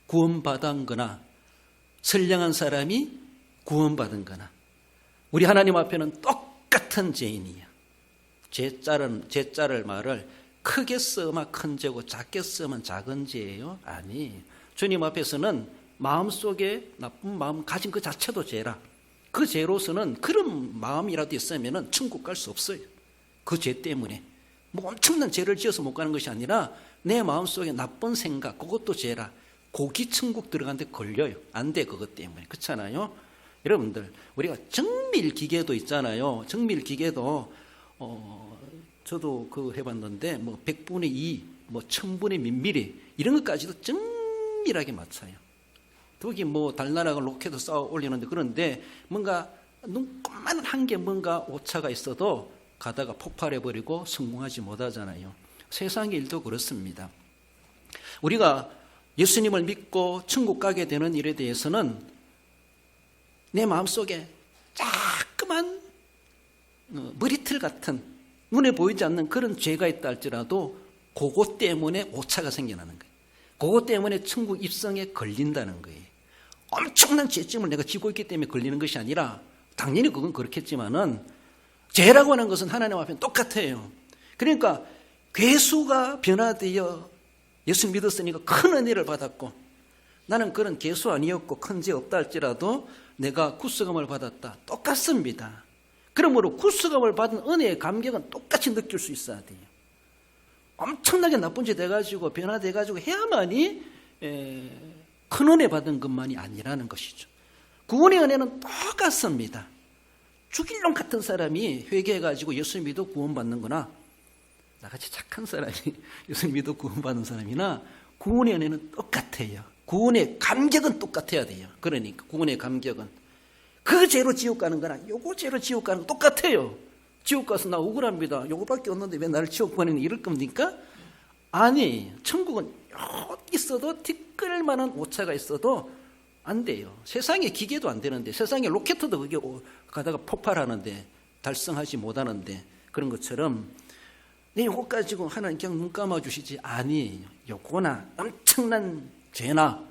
구원받은 거나 선량한 사람이 구원받은 거나 우리 하나님 앞에는 똑같은 죄인이에요. 죄자를 말을 크게 쓰면 큰 죄고 작게 쓰면 작은 죄예요? 아니, 주님 앞에서는 마음속에 나쁜 마음 가진 그 자체도 죄라. 그 죄로서는 그런 마음이라도 있으면 천국 갈 수 없어요. 그 죄 때문에 뭐 엄청난 죄를 지어서 못 가는 것이 아니라 내 마음속에 나쁜 생각, 그것도 죄라. 고기 천국 들어가는데 걸려요. 안 돼, 그것 때문에. 그렇잖아요. 여러분들, 우리가 정밀기계도 있잖아요. 정밀기계도 저도 그거 해봤는데 뭐 100분의 2, 뭐 1000분의 몇 미리 이런 것까지도 정밀하게 맞춰요. 거기 뭐 달나라가 로켓을 쌓아 올리는데, 그런데 뭔가 눈곱만 한 게 뭔가 오차가 있어도 가다가 폭발해버리고 성공하지 못하잖아요. 세상의 일도 그렇습니다. 우리가 예수님을 믿고 천국 가게 되는 일에 대해서는 내 마음속에 자꾸만 머리틀 같은 눈에 보이지 않는 그런 죄가 있다 할지라도 그것 때문에 오차가 생겨나는 거예요. 그것 때문에 천국 입성에 걸린다는 거예요. 엄청난 죄짐을 내가 지고 있기 때문에 걸리는 것이 아니라, 당연히 그건 그렇겠지만은 죄라고 하는 것은 하나님 앞에 똑같아요. 그러니까 괴수가 변화되어 예수 믿었으니까 큰 은혜를 받았고, 나는 그런 괴수 아니었고 큰 죄 없다 할지라도 내가 구수감을 받았다, 똑같습니다. 그러므로 구수감을 받은 은혜의 감격은 똑같이 느낄 수 있어야 돼요. 엄청나게 나쁜 짓 돼가지고 변화돼가지고 해야만이 큰 은혜 받은 것만이 아니라는 것이죠. 구원의 은혜는 똑같습니다. 죽일 놈 같은 사람이 회개해가지고 예수 믿어 구원받는 거나, 나같이 착한 사람이 예수 믿어 구원받는 사람이나 구원의 은혜는 똑같아요. 구원의 감격은 똑같아야 돼요. 그러니까 구원의 감격은 그 죄로 지옥 가는 거나 요거 죄로 지옥 가는 거 똑같아요. 지옥 가서 나 억울합니다, 요거밖에 없는데 왜 나를 지옥 보내는 이럴 겁니까? 아니, 천국은 여기 있어도 티끌 만한 오차가 있어도 안 돼요. 세상에 기계도 안 되는데, 세상에 로켓도 그게 가다가 폭발하는데 달성하지 못하는데, 그런 것처럼 네, 요거 가지고 하나님 그냥 눈 감아주시지. 아니, 요거나 엄청난 죄나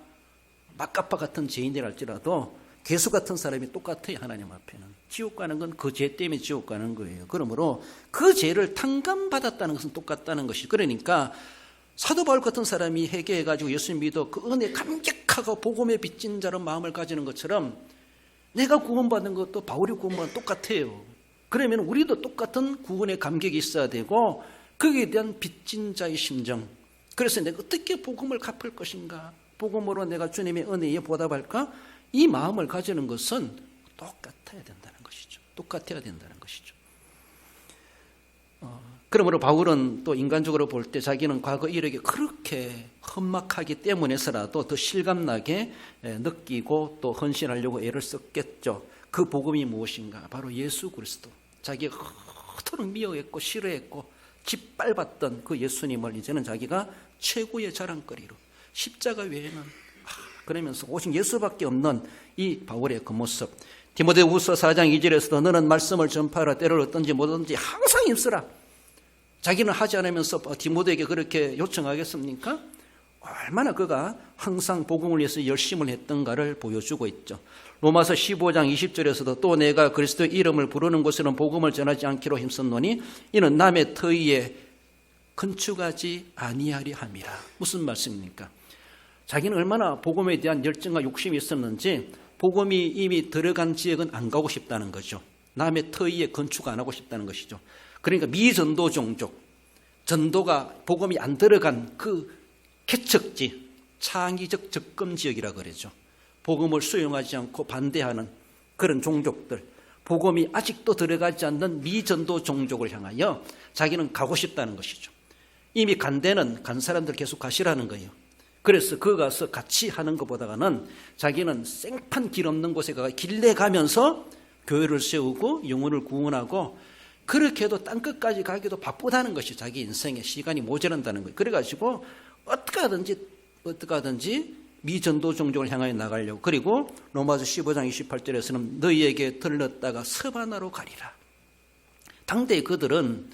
막가파 같은 죄인이랄지라도 괴수 같은 사람이 똑같아요. 하나님 앞에는 지옥 가는 건 그 죄 때문에 지옥 가는 거예요. 그러므로 그 죄를 탕감받았다는 것은 똑같다는 것이, 그러니까 사도 바울 같은 사람이 회개해가지고 예수 믿어 그 은혜 감격하고 복음에 빚진 자로 마음을 가지는 것처럼 내가 구원받은 것도 바울이 구원받은 똑같아요. 그러면 우리도 똑같은 구원의 감격이 있어야 되고, 거기에 대한 빚진 자의 심정, 그래서 내가 어떻게 복음을 갚을 것인가, 복음으로 내가 주님의 은혜에 보답할까, 이 마음을 가지는 것은 똑같아야 된다는 것이죠. 똑같아야 된다는 것이죠. 그러므로 바울은 또 인간적으로 볼 때 자기는 과거 이력이 그렇게 험악하기 때문에서라도 더 실감나게 느끼고 또 헌신하려고 애를 썼겠죠. 그 복음이 무엇인가? 바로 예수 그리스도. 자기가 그토록 미워했고 싫어했고 짓밟았던 그 예수님을 이제는 자기가 최고의 자랑거리로, 십자가 외에는 그러면서 오직 예수밖에 없는 이 바울의 그 모습. 디모데후서 4장 2절에서도 너는 말씀을 전파하라, 때를 얻든지 못하든지 항상 힘쓰라. 자기는 하지 않으면서 디모데에게 그렇게 요청하겠습니까? 얼마나 그가 항상 복음을 위해서 열심을 했던가를 보여주고 있죠. 로마서 15장 20절에서도 또 내가 그리스도의 이름을 부르는 곳에는 복음을 전하지 않기로 힘썼노니 이는 남의 터위에 건축하지 아니하리 함이라. 무슨 말씀입니까? 자기는 얼마나 복음에 대한 열정과 욕심이 있었는지 복음이 이미 들어간 지역은 안 가고 싶다는 거죠. 남의 터위에 건축 안 하고 싶다는 것이죠. 그러니까 미전도 종족, 전도가 복음이 안 들어간 그 개척지, 창의적 접근 지역이라 그러죠. 복음을 수용하지 않고 반대하는 그런 종족들, 복음이 아직도 들어가지 않는 미전도 종족을 향하여 자기는 가고 싶다는 것이죠. 이미 간 데는 간 사람들 계속 가시라는 거예요. 그래서 그 가서 같이 하는 것보다는 자기는 생판 길 없는 곳에 가 길래 가면서 교회를 세우고 영혼을 구원하고, 그렇게 해도 땅끝까지 가기도 바쁘다는 것이 자기 인생에 시간이 모자란다는 거예요. 그래가지고 어떻게 하든지 미전도 종족을 향하여 나가려고. 그리고 로마서 15장 28절에서는 너희에게 들렀다가 서바나로 가리라. 당대의 그들은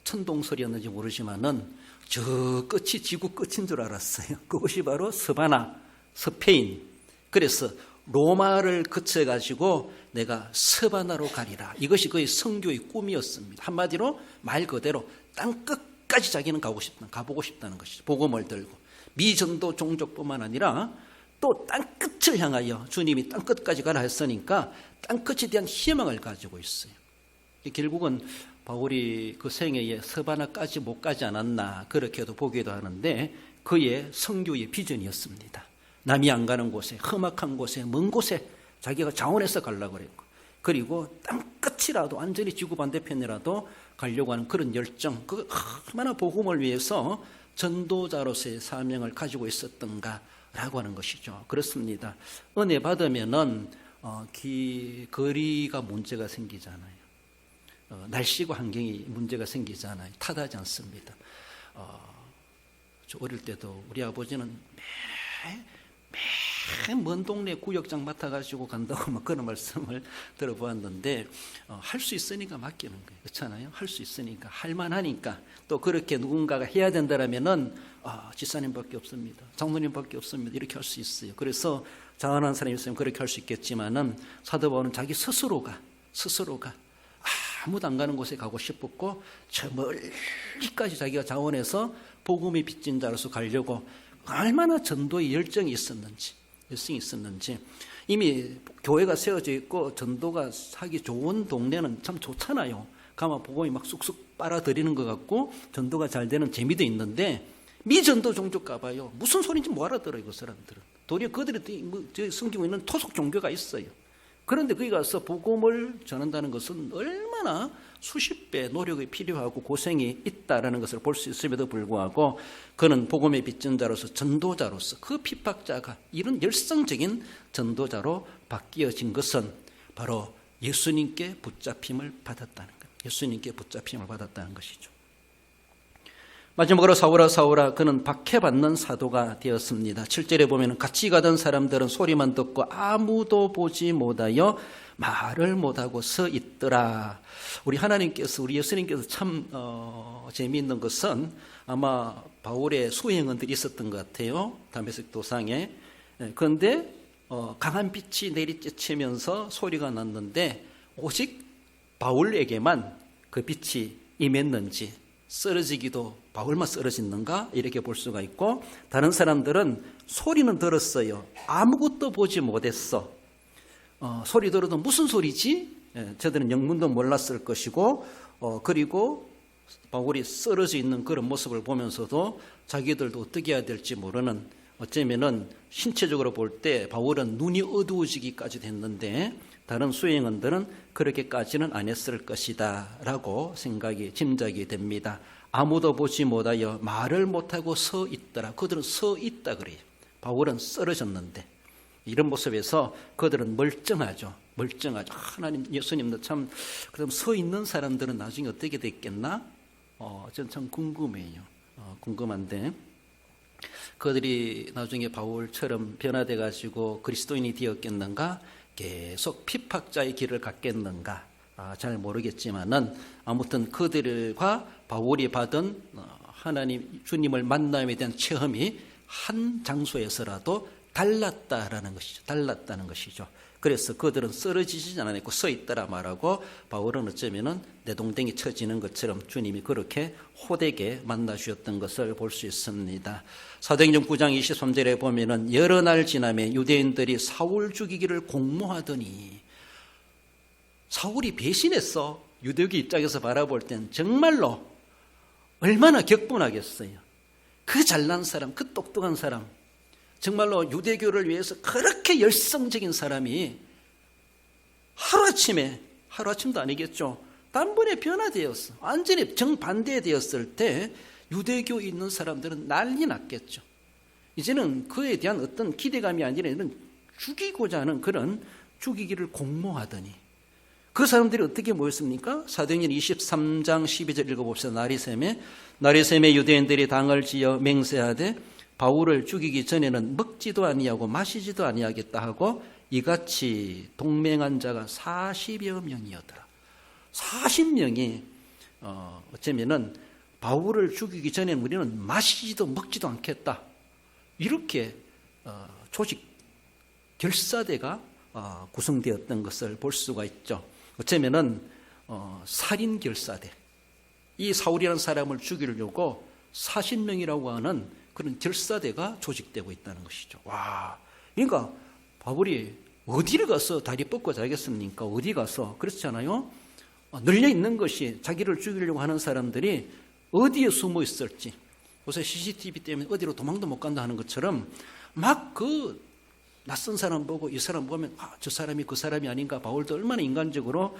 천동설이었는지 모르지만은 저 끝이 지구 끝인 줄 알았어요. 그것이 바로 서바나, 스페인. 그래서 로마를 거쳐가지고 내가 서바나로 가리라. 이것이 그의 선교의 꿈이었습니다. 한마디로 말 그대로 땅끝까지 자기는 가보고 싶다는 것이죠. 복음을 들고. 미전도 종족뿐만 아니라 또 땅끝을 향하여 주님이 땅끝까지 가라 했으니까 땅끝에 대한 희망을 가지고 있어요. 결국은 바울이 그 생애에 서바나까지 못 가지 않았나 그렇게도 보기도 하는데, 그의 선교의 비전이었습니다. 남이 안 가는 곳에, 험악한 곳에, 먼 곳에 자기가 자원해서 가려고 그랬고, 그리고 땅끝이라도 완전히 지구 반대편이라도 가려고 하는 그런 열정, 그 얼마나 복음을 위해서 전도자로서의 사명을 가지고 있었던가라고 하는 것이죠. 그렇습니다. 은혜 받으면은 거리가 문제가 생기잖아요. 날씨고 환경이 문제가 생기잖아요. 탓하지 않습니다. 저 어릴 때도 우리 아버지는 매일 먼 동네 구역장 맡아가지고 간다고 막 그런 말씀을 들어보았는데, 할 수 있으니까 맡기는 거예요. 그렇잖아요. 할 수 있으니까, 할만하니까. 또 그렇게 누군가가 해야 된다라면은 지사님밖에 없습니다, 장로님밖에 없습니다, 이렇게 할 수 있어요. 그래서 자원하는 사람이 있으면 그렇게 할 수 있겠지만은, 사도 바울은 자기 스스로가 아무도 안 가는 곳에 가고 싶었고, 저 멀리까지 자기가 자원해서 복음이 빚진 자로서 가려고 얼마나 전도의 열정이 있었는지, 이미 교회가 세워져 있고 전도가 하기 좋은 동네는 참 좋잖아요. 가면 복음이 막 쑥쑥 빨아들이는 것 같고 전도가 잘 되는 재미도 있는데, 미전도 종족 가봐요. 무슨 소리인지 못 알아들어요, 그 사람들은. 도리어 그들이 숨기고 있는 토속 종교가 있어요. 그런데 거기 가서 복음을 전한다는 것은 얼마나 수십 배 노력이 필요하고 고생이 있다라는 것을 볼 수 있음에도 불구하고, 그는 복음의 빚진 자로서, 전도자로서, 그 핍박자가 이런 열성적인 전도자로 바뀌어진 것은 바로 예수님께 붙잡힘을 받았다는 것. 예수님께 붙잡힘을 받았다는 것이죠. 마지막으로 사울아 그는 박해받는 사도가 되었습니다. 7절에 보면 같이 가던 사람들은 소리만 듣고 아무도 보지 못하여 말을 못하고 서 있더라. 우리 하나님께서, 우리 예수님께서 참 재미있는 것은 아마 바울의 수행원들이 있었던 것 같아요. 다메섹 도상에. 그런데 강한 빛이 내리쬐치면서 소리가 났는데 오직 바울에게만 그 빛이 임했는지, 쓰러지기도 바울만 쓰러졌는가 이렇게 볼 수가 있고, 다른 사람들은 소리는 들었어요. 아무것도 보지 못했어. 소리 들어도 무슨 소리지? 저들은 영문도 몰랐을 것이고, 그리고 바울이 쓰러져 있는 그런 모습을 보면서도 자기들도 어떻게 해야 될지 모르는, 어쩌면은 신체적으로 볼 때 바울은 눈이 어두워지기까지 됐는데 다른 수행원들은 그렇게까지는 안 했을 것이다 라고 짐작이 됩니다. 아무도 보지 못하여 말을 못하고 서 있더라. 그들은 서 있다 그래요. 바울은 쓰러졌는데 이런 모습에서 그들은 멀쩡하죠. 하나님, 예수님도 참, 그럼 서 있는 사람들은 나중에 어떻게 됐겠나? 저는 참 궁금해요. 궁금한데, 그들이 나중에 바울처럼 변화돼 가지고 그리스도인이 되었겠는가? 계속 핍박자의 길을 갔겠는가? 잘 모르겠지만은 아무튼 그들과 바울이 받은 하나님, 주님을 만남에 대한 체험이 한 장소에서라도 달랐다는 것이죠. 그래서 그들은 쓰러지지 않았고 서 있더라 말하고, 바울은 어쩌면은 내동댕이 쳐지는 것처럼 주님이 그렇게 호되게 만나 주셨던 것을 볼 수 있습니다. 사도행전 9장 23절에 보면은 여러 날 지남에 유대인들이 사울 죽이기를 공모하더니, 사울이 배신했어. 유대교 입장에서 바라볼 땐 정말로 얼마나 격분하겠어요. 그 잘난 사람, 그 똑똑한 사람, 정말로 유대교를 위해서 그렇게 열성적인 사람이 하루아침도 아니겠죠, 단번에 변화되었어. 완전히 정반대되었을 때 유대교에 있는 사람들은 난리 났겠죠. 이제는 그에 대한 어떤 기대감이 아니라 이런 죽이고자 하는 그런 죽이기를 공모하더니 그 사람들이 어떻게 모였습니까? 사도행전 23장 12절 읽어봅시다. 나리샘에 유대인들이 당을 지어 맹세하되 바울을 죽이기 전에는 먹지도 아니하고 마시지도 아니하겠다 하고 이같이 동맹한 자가 40여 명이었더라. 40명이 어쩌면은 바울을 죽이기 전에는 우리는 마시지도 먹지도 않겠다. 이렇게 조직 결사대가 구성되었던 것을 볼 수가 있죠. 어쩌면은 살인 결사대, 이 사울이라는 사람을 죽이려고 40명이라고 하는 그런 결사대가 조직되고 있다는 것이죠. 와, 그러니까 바울이 어디를 가서 다리 뻗고 자겠습니까? 어디 가서 그렇잖아요. 널려 있는 것이 자기를 죽이려고 하는 사람들이 어디에 숨어 있을지, 요새 CCTV 때문에 어디로 도망도 못 간다 하는 것처럼 막 그 낯선 사람 보고 이 사람 보면 저 사람이 그 사람이 아닌가. 바울도 얼마나 인간적으로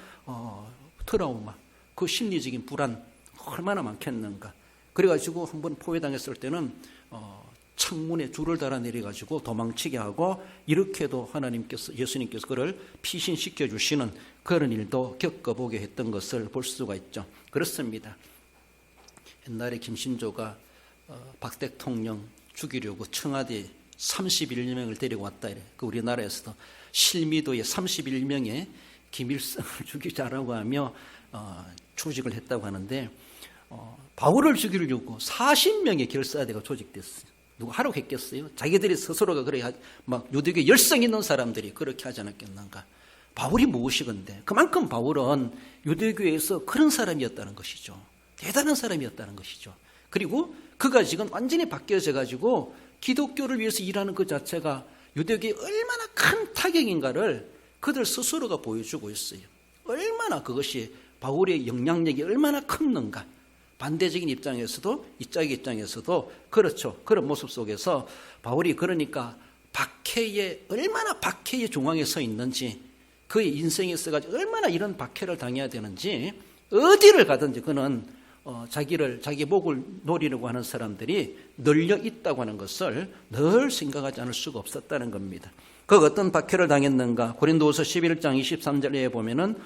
트라우마, 그 심리적인 불안 얼마나 많겠는가. 그래가지고 한번 포위당했을 때는 창문에 줄을 달아 내려가지고 도망치게 하고 이렇게도 예수님께서 그를 피신시켜 주시는 그런 일도 겪어보게 했던 것을 볼 수가 있죠. 그렇습니다. 옛날에 김신조가 박 대통령 죽이려고 청와대 31명을 데리고 왔다 이래. 그 우리나라에서도 실미도에 31명의 김일성을 죽이자라고 하며 조직을 했다고 하는데 바울을 죽이려고 40명의 결사대가 조직됐어요. 누가 하라고 했겠어요? 자기들이 스스로가 그래 막 유대교에 열성 있는 사람들이 그렇게 하지 않았겠는가? 바울이 무엇이건데? 그만큼 바울은 유대교에서 그런 사람이었다는 것이죠. 대단한 사람이었다는 것이죠. 그리고 그가 지금 완전히 바뀌어져 가지고 기독교를 위해서 일하는 그 자체가 유대교에 얼마나 큰 타격인가를 그들 스스로가 보여주고 있어요. 얼마나 그것이 바울의 영향력이 얼마나 컸는가. 반대적인 입장에서도 이짝의 입장에서도 그렇죠. 그런 모습 속에서 바울이 그러니까 얼마나 박해의 중앙에 서 있는지, 그의 인생에 있어가지고 얼마나 이런 박해를 당해야 되는지, 어디를 가든지 그는 자기 목을 노리려고 하는 사람들이 널려 있다고 하는 것을 늘 생각하지 않을 수가 없었다는 겁니다. 그 어떤 박해를 당했는가? 고린도후서 11장 23절에 보면은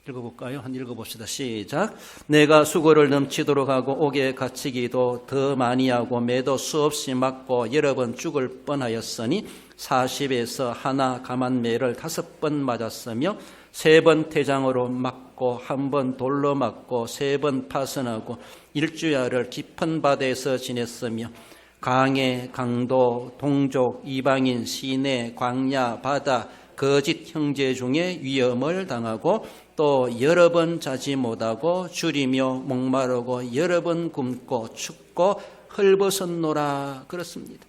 읽어볼까요? 한 읽어봅시다. 시작. 내가 수고를 넘치도록 하고 옥에 갇히기도 더 많이 하고 매도 수없이 맞고 여러 번 죽을 뻔하였으니 40에서 하나 감한매를 5번 맞았으며 3번 태장으로 맞고 1번 돌로 맞고 3번 파선하고 일주야를 깊은 바다에서 지냈으며 강해, 강도, 동족, 이방인, 시내, 광야, 바다, 거짓 형제 중에 위험을 당하고 또 여러 번 자지 못하고 줄이며 목마르고 여러 번 굶고 춥고 헐벗었노라. 그렇습니다.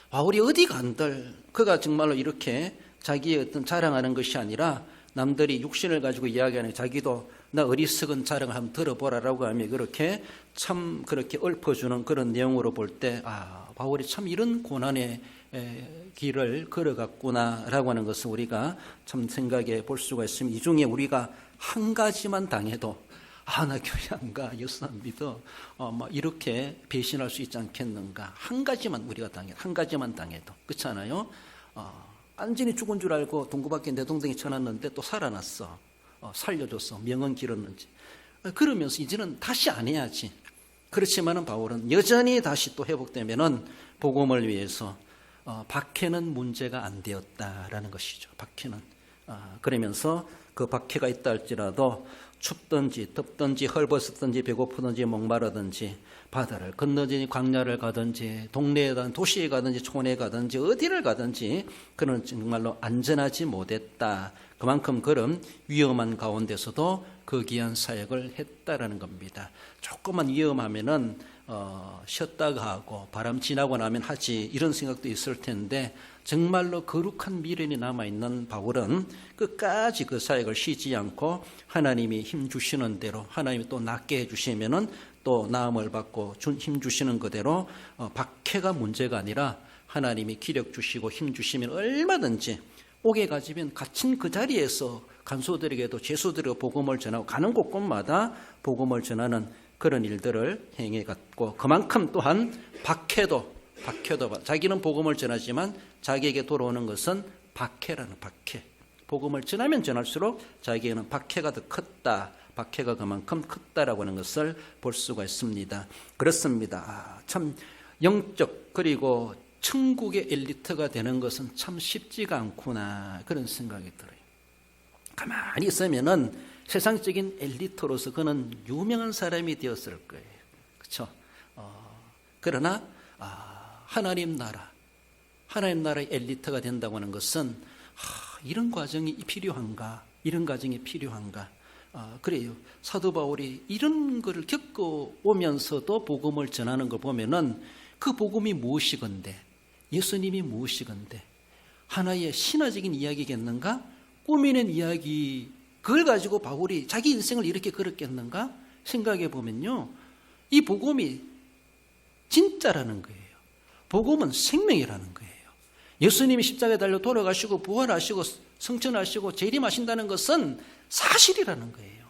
바울이 어디 간들 그가 정말로 이렇게 자기의 어떤 자랑하는 것이 아니라 남들이 육신을 가지고 이야기하는 자기도 나 어리석은 자랑을 한번 들어보라라고 하며 그렇게 참 그렇게 읊어주는 그런 내용으로 볼 때 바울이 참 이런 고난의 길을 걸어갔구나라고 하는 것을 우리가 참 생각해 볼 수가 있습니다. 이 중에 우리가 한 가지만 당해도 나 교회 안 가, 예수 안 믿어, 막 이렇게 배신할 수 있지 않겠는가? 한 가지만 우리가 한 가지만 당해도 그렇잖아요. 완전히 죽은 줄 알고 동구밖에 내 동생이 쳐놨는데 또 살아났어. 살려줬어. 명언 길었는지. 그러면서 이제는 다시 안 해야지. 그렇지만은 바울은 여전히 다시 또 회복되면은 복음을 위해서 박해는 문제가 안 되었다라는 것이죠. 박해는. 그러면서 그 박해가 있다 할지라도 춥든지 덥든지 헐벗었든지 배고프든지 목마르든지 바다를 건너든지 광야를 가든지 동네에 가든지 도시에 가든지 촌에 가든지 어디를 가든지 그는 정말로 안전하지 못했다. 그만큼 그런 위험한 가운데서도 그 귀한 사역을 했다라는 겁니다. 조금만 위험하면은 쉬었다가 하고 바람 지나고 나면 하지 이런 생각도 있을 텐데 정말로 거룩한 미련이 남아있는 바울은 끝까지 그 사역을 쉬지 않고 하나님이 힘 주시는 대로 하나님이 또 낫게 해주시면은 또 나음을 받고 힘 주시는 그대로 박해가 문제가 아니라 하나님이 기력 주시고 힘 주시면 얼마든지 옥에 갇히면 갇힌 그 자리에서 간소들에게도 죄수들에게 복음을 전하고 가는 곳곳마다 복음을 전하는 그런 일들을 행해갔고, 그만큼 또한 박해도 자기는 복음을 전하지만 자기에게 돌아오는 것은 박해라는 박해. 복음을 전하면 전할수록 자기에게는 박해가 더 컸다. 박해가 그만큼 컸다라고 하는 것을 볼 수가 있습니다. 그렇습니다. 참 영적 그리고 천국의 엘리트가 되는 것은 참 쉽지가 않구나, 그런 생각이 들어요. 가만히 있으면은 세상적인 엘리트로서 그는 유명한 사람이 되었을 거예요. 그렇죠? 그러나 하나님 나라의 엘리트가 된다고 하는 것은 이런 과정이 필요한가? 이런 과정이 필요한가? 그래요. 사도 바울이 이런 것을 겪어오면서도 복음을 전하는 걸 보면은 그 복음이 무엇이건데, 예수님이 무엇이건데, 하나의 신화적인 이야기겠는가? 꾸미는 이야기, 그걸 가지고 바울이 자기 인생을 이렇게 걸었겠는가? 생각해 보면요, 이 복음이 진짜라는 거예요. 복음은 생명이라는 거예요. 예수님이 십자가에 달려 돌아가시고 부활하시고 성천하시고 재림하신다는 것은 사실이라는 거예요.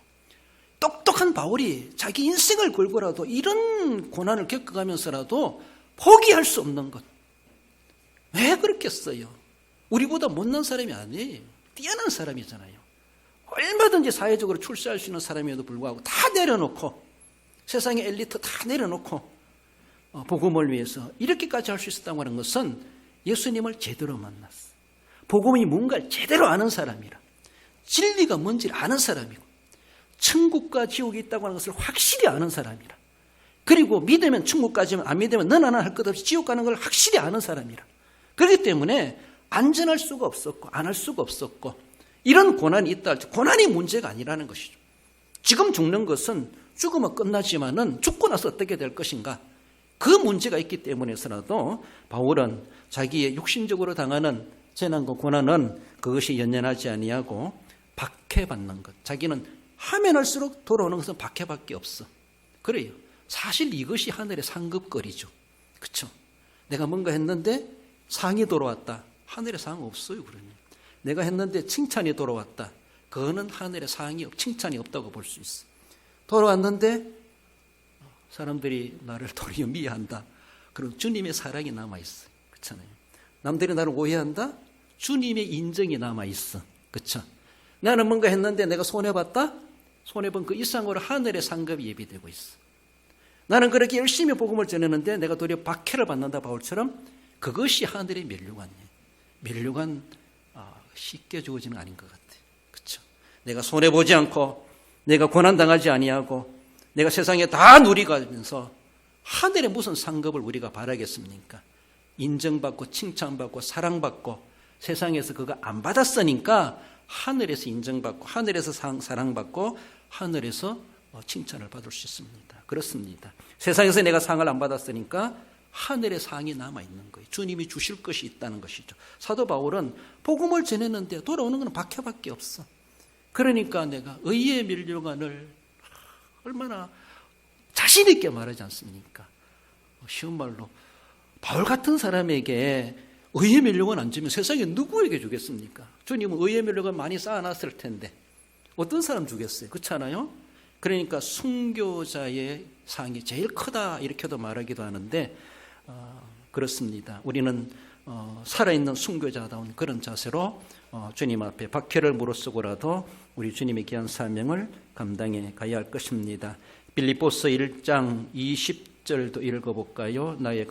똑똑한 바울이 자기 인생을 걸고라도 이런 고난을 겪어가면서라도 포기할 수 없는 것. 왜 그렇겠어요? 우리보다 못난 사람이 아니에요. 뛰어난 사람이잖아요. 얼마든지 사회적으로 출세할 수 있는 사람에도 불구하고 다 내려놓고, 세상의 엘리트 다 내려놓고 복음을 위해서 이렇게까지 할 수 있었다고 하는 것은 예수님을 제대로 만났어. 복음이 뭔가를 제대로 아는 사람이라, 진리가 뭔지를 아는 사람이고, 천국과 지옥이 있다고 하는 것을 확실히 아는 사람이라, 그리고 믿으면 천국 가지만 안 믿으면 넌 하나 할 것 없이 지옥 가는 걸 확실히 아는 사람이라. 그렇기 때문에 안전할 수가 없었고 안 할 수가 없었고, 이런 고난이 있다 할지 고난이 문제가 아니라는 것이죠. 지금 죽는 것은 죽으면 끝나지만은 죽고 나서 어떻게 될 것인가, 그 문제가 있기 때문에서라도 바울은 자기의 육신적으로 당하는 재난과 고난은 그것이 연연하지 아니하고 박해받는 것, 자기는 하면 할수록 돌아오는 것은 박해밖에 없어. 그래요. 사실 이것이 하늘의 상급거리죠. 그렇죠? 내가 뭔가 했는데 상이 돌아왔다. 하늘의 상 없어요. 그러면 내가 했는데 칭찬이 돌아왔다. 그거는 하늘의 상이 칭찬이 없다고 볼 수 있어. 돌아왔는데 사람들이 나를 도리어 미워한다. 그럼 주님의 사랑이 남아있어. 그렇잖아요. 남들이 나를 오해한다. 주님의 인정이 남아있어. 그렇죠? 나는 뭔가 했는데 내가 손해봤다. 손해본 그 이상으로 하늘의 상급이 예비되고 있어. 나는 그렇게 열심히 복음을 전했는데 내가 도리어 박해를 받는다. 바울처럼 그것이 하늘의 면류관이에요. 면류관 쉽게 주어지는 거 아닌 것 같아요. 그렇죠? 내가 손해보지 않고 내가 고난당하지 아니하고 내가 세상에 다 누리가면서 하늘에 무슨 상급을 우리가 바라겠습니까? 인정받고 칭찬받고 사랑받고, 세상에서 그거 안 받았으니까 하늘에서 인정받고 하늘에서 사랑받고 하늘에서 칭찬을 받을 수 있습니다. 그렇습니다. 세상에서 내가 상을 안 받았으니까 하늘의 상이 남아있는 거예요. 주님이 주실 것이 있다는 것이죠. 사도 바울은 복음을 전했는데 돌아오는 건 박해밖에 없어. 그러니까 내가 의의 면류관을 얼마나 자신 있게 말하지 않습니까? 쉬운 말로 바울 같은 사람에게 의의 면류관 안 주면 세상에 누구에게 주겠습니까? 주님은 의의 면류관 많이 쌓아놨을 텐데 어떤 사람 주겠어요? 그렇지 않아요? 그러니까 순교자의 상이 제일 크다 이렇게도 말하기도 하는데 그렇습니다. 우리는 살아있는 순교자다운 그런 자세로 주님 앞에 박해를 무릅쓰고라도 우리 주님의 귀한 사명을 감당해 가야 할 것입니다. 빌립보서 1장 20절도 읽어볼까요? 나의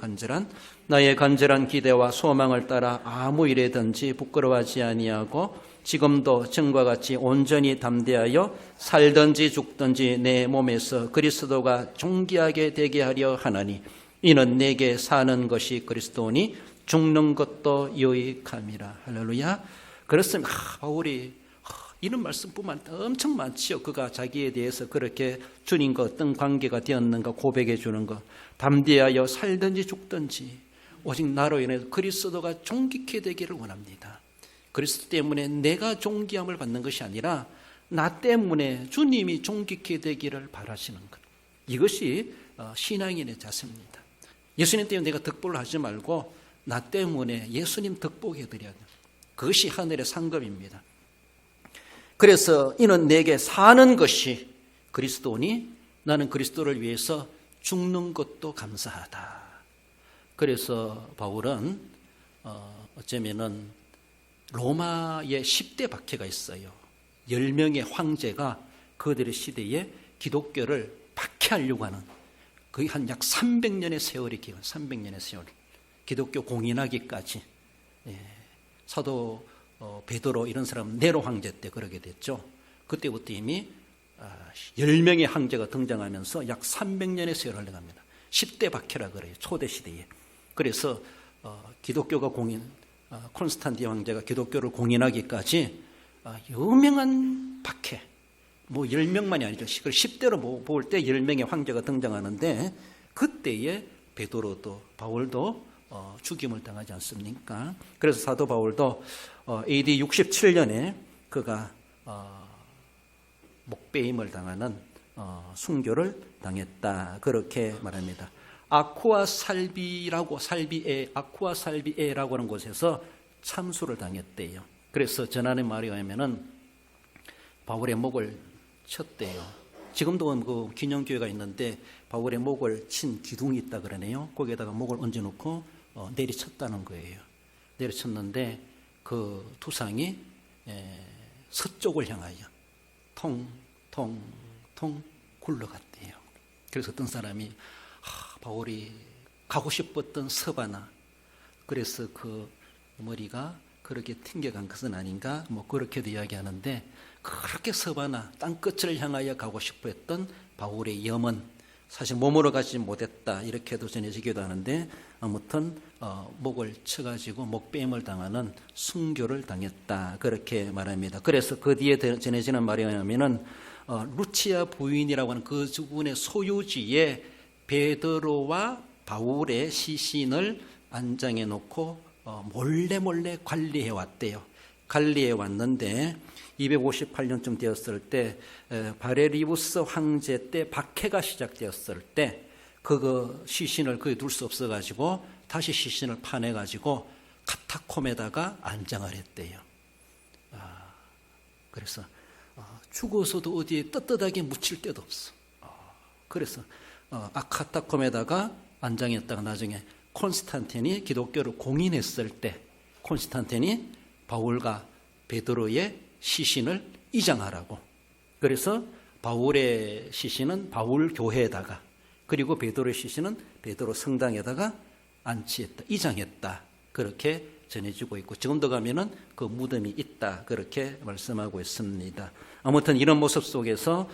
간절한 기대와 소망을 따라 아무 일에든지 부끄러워하지 아니하고 지금도 전과 같이 온전히 담대하여 살든지 죽든지 내 몸에서 그리스도가 존귀하게 되게 하려 하나니 이는 내게 사는 것이 그리스도니 죽는 것도 유익함이라. 할렐루야. 그렇습니다. 바울이 이런 말씀뿐만 엄청 많지요. 그가 자기에 대해서 그렇게 주님과 어떤 관계가 되었는가 고백해 주는 것. 담대하여 살든지 죽든지 오직 나로 인해서 그리스도가 존귀케 되기를 원합니다. 그리스도 때문에 내가 존귀함을 받는 것이 아니라 나 때문에 주님이 존귀케 되기를 바라시는 것. 이것이 신앙인의 자세입니다. 예수님 때문에 내가 덕보를 하지 말고 나 때문에 예수님 덕보게 해드려야 돼요. 그것이 하늘의 상급입니다. 그래서 이는 내게 사는 것이 그리스도니 나는 그리스도를 위해서 죽는 것도 감사하다. 그래서 바울은 어쩌면은 로마의 10대 박해가 있어요. 10명의 황제가 그들의 시대에 기독교를 박해하려고 하는 거의 한 약 300년의 세월이 기간, 300년의 세월, 기독교 공인하기까지. 사도 베드로 이런 사람 네로 황제 때 그러게 됐죠. 그때부터 이미 10명의 황제가 등장하면서 약 300년의 세월을 흘러갑니다. 10대 박해라 그래요. 초대 시대에. 그래서 기독교가 콘스탄틴 황제가 기독교를 공인하기까지 유명한 박해, 뭐 10명만이 아니죠. 10대로 볼 때 10명의 황제가 등장하는데 그때에 베드로도 바울도 죽임을 당하지 않습니까? 그래서 사도 바울도 AD 67년에 그가 목배임을 당하는 순교를 당했다. 그렇게 말합니다. 아쿠아 살비에라고 하는 곳에서 참수를 당했대요. 그래서 전하는 말에 의하면은 바울의 목을 쳤대요. 지금도 그 기념교회가 있는데 바울의 목을 친 기둥이 있다 그러네요. 거기에다가 목을 얹어놓고 내리쳤다는 거예요. 내리쳤는데 그 투상이 서쪽을 향하여 통통통 굴러갔대요. 그래서 어떤 사람이 바울이 가고 싶었던 서바나, 그래서 그 머리가 그렇게 튕겨간 것은 아닌가, 뭐 그렇게도 이야기하는데, 그렇게 서바나 땅끝을 향하여 가고 싶어 했던 바울의 염은 사실 몸으로 가지 못했다, 이렇게도 전해지기도 하는데, 아무튼 목을 쳐가지고 목배임을 당하는 순교를 당했다, 그렇게 말합니다. 그래서 그 뒤에 전해지는 말에 의하면은 루치아 부인이라고 하는 그 주군의 소유지에 베드로와 바울의 시신을 안장해 놓고 몰래 관리해 왔대요. 관리해 왔는데 258년쯤 되었을 때 바레리우스 황제 때 박해가 시작되었을 때 그 시신을 거기 둘 수 없어가지고 다시 시신을 파내가지고 카타콤에다가 안장을 했대요. 그래서 죽어서도 어디에 떳떳하게 묻힐 데도 없어. 그래서 카타콤에다가 안장했다가 나중에 콘스탄틴이 기독교를 공인했을 때 콘스탄틴이 바울과 베드로의 시신을 이장하라고, 그래서 바울의 시신은 바울 교회에다가, 그리고 베드로의 시신은 베드로 성당에다가 안치했다, 이장했다, 그렇게 전해지고 있고 지금도 가면은 그 무덤이 있다, 그렇게 말씀하고 있습니다. 아무튼 이런 모습 속에서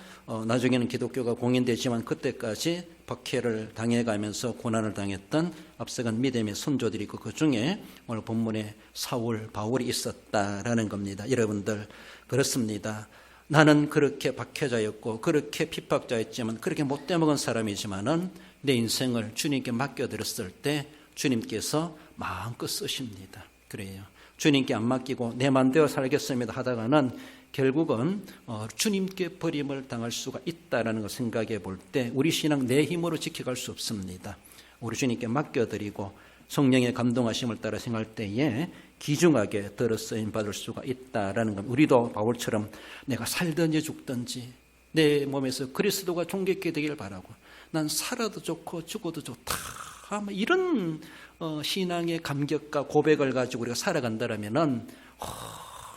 나중에는 기독교가 공인되지만 그때까지 박해를 당해가면서 고난을 당했던 앞서간 믿음의 선조들이 있고 그 중에 오늘 본문에 사울, 바울이 있었다라는 겁니다. 여러분들, 그렇습니다. 나는 그렇게 박해자였고 그렇게 핍박자였지만, 그렇게 못돼 먹은 사람이지만은 내 인생을 주님께 맡겨드렸을 때 주님께서 마음껏 쓰십니다. 그래요. 주님께 안 맡기고 내 맘대로 살겠습니다 하다가는 결국은 주님께 버림을 당할 수가 있다라는 걸 생각해 볼 때 우리 신앙 내 힘으로 지켜갈 수 없습니다. 우리 주님께 맡겨드리고 성령의 감동하심을 따라 생각할 때에 귀중하게 들어 쓰임 받을 수가 있다라는 것. 우리도 바울처럼 내가 살든지 죽든지 내 몸에서 그리스도가 존귀케 되기를 바라고, 난 살아도 좋고 죽어도 좋다, 이런 신앙의 감격과 고백을 가지고 우리가 살아간다면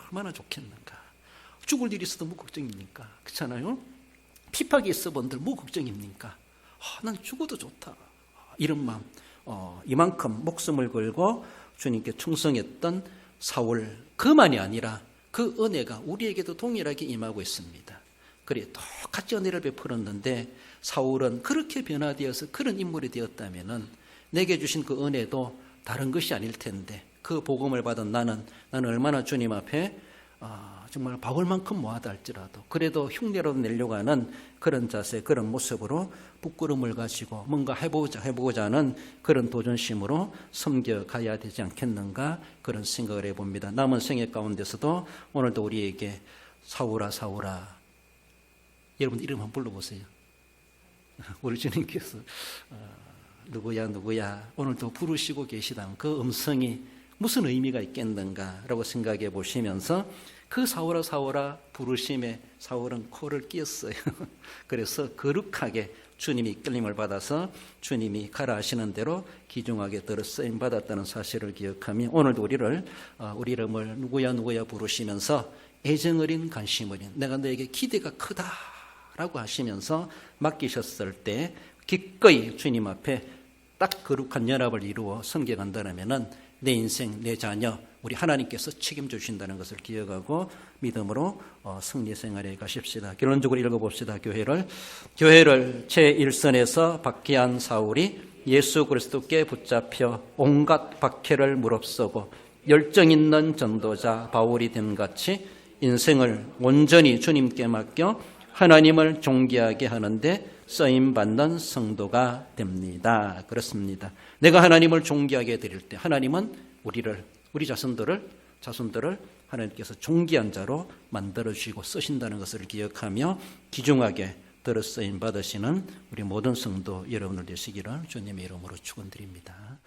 얼마나 좋겠는가. 죽을 일이 있어도 뭐 걱정입니까? 그렇잖아요. 핍박이 있어 본들 뭐 걱정입니까? 난 죽어도 좋다, 이런 마음, 이만큼 목숨을 걸고 주님께 충성했던 사울, 그만이 아니라 그 은혜가 우리에게도 동일하게 임하고 있습니다. 그래, 똑같이 은혜를 베풀었는데 사울은 그렇게 변화되어서 그런 인물이 되었다면 내게 주신 그 은혜도 다른 것이 아닐 텐데, 그 복음을 받은 나는 얼마나 주님 앞에 정말 바울만큼 뭐하다 할지라도 그래도 흉내라도 내려고 하는 그런 자세, 그런 모습으로 부끄러움을 가지고 뭔가 해보고자 하는 그런 도전심으로 섬겨가야 되지 않겠는가, 그런 생각을 해봅니다. 남은 생애 가운데서도 오늘도 우리에게 사울아 사울아, 여러분 이름 한번 불러보세요. 우리 주님께서 누구야 오늘도 부르시고 계시다면 그 음성이 무슨 의미가 있겠는가라고 생각해 보시면서 그 사오라 사오라 부르심에 사울은 코를 끼었어요. 그래서 거룩하게 주님이 끌림을 받아서 주님이 가라 하시는 대로 기중하게 들어 쓰임 받았다는 사실을 기억하며 오늘도 우리 이름을 누구야 부르시면서 애정 어린 관심 어린 내가 너에게 기대가 크다라고 하시면서 맡기셨을 때 기꺼이 주님 앞에 딱 거룩한 연합을 이루어 섬겨간다면은 내 인생, 내 자녀, 우리 하나님께서 책임져 주신다는 것을 기억하고 믿음으로 승리 생활에 가십시다. 결론적으로 읽어봅시다. 교회를 제1선에서 박해한 사울이 예수 그리스도께 붙잡혀 온갖 박해를 무릅쓰고 열정 있는 전도자 바울이 됨같이 인생을 온전히 주님께 맡겨 하나님을 존귀하게 하는데 쓰임받는 성도가 됩니다. 그렇습니다. 내가 하나님을 존귀하게 드릴 때 하나님은 우리 자손들을 하나님께서 존귀한 자로 만들어주시고 쓰신다는 것을 기억하며 귀중하게 들어 쓰임 받으시는 우리 모든 성도 여러분들 되시기를 주님의 이름으로 축원드립니다.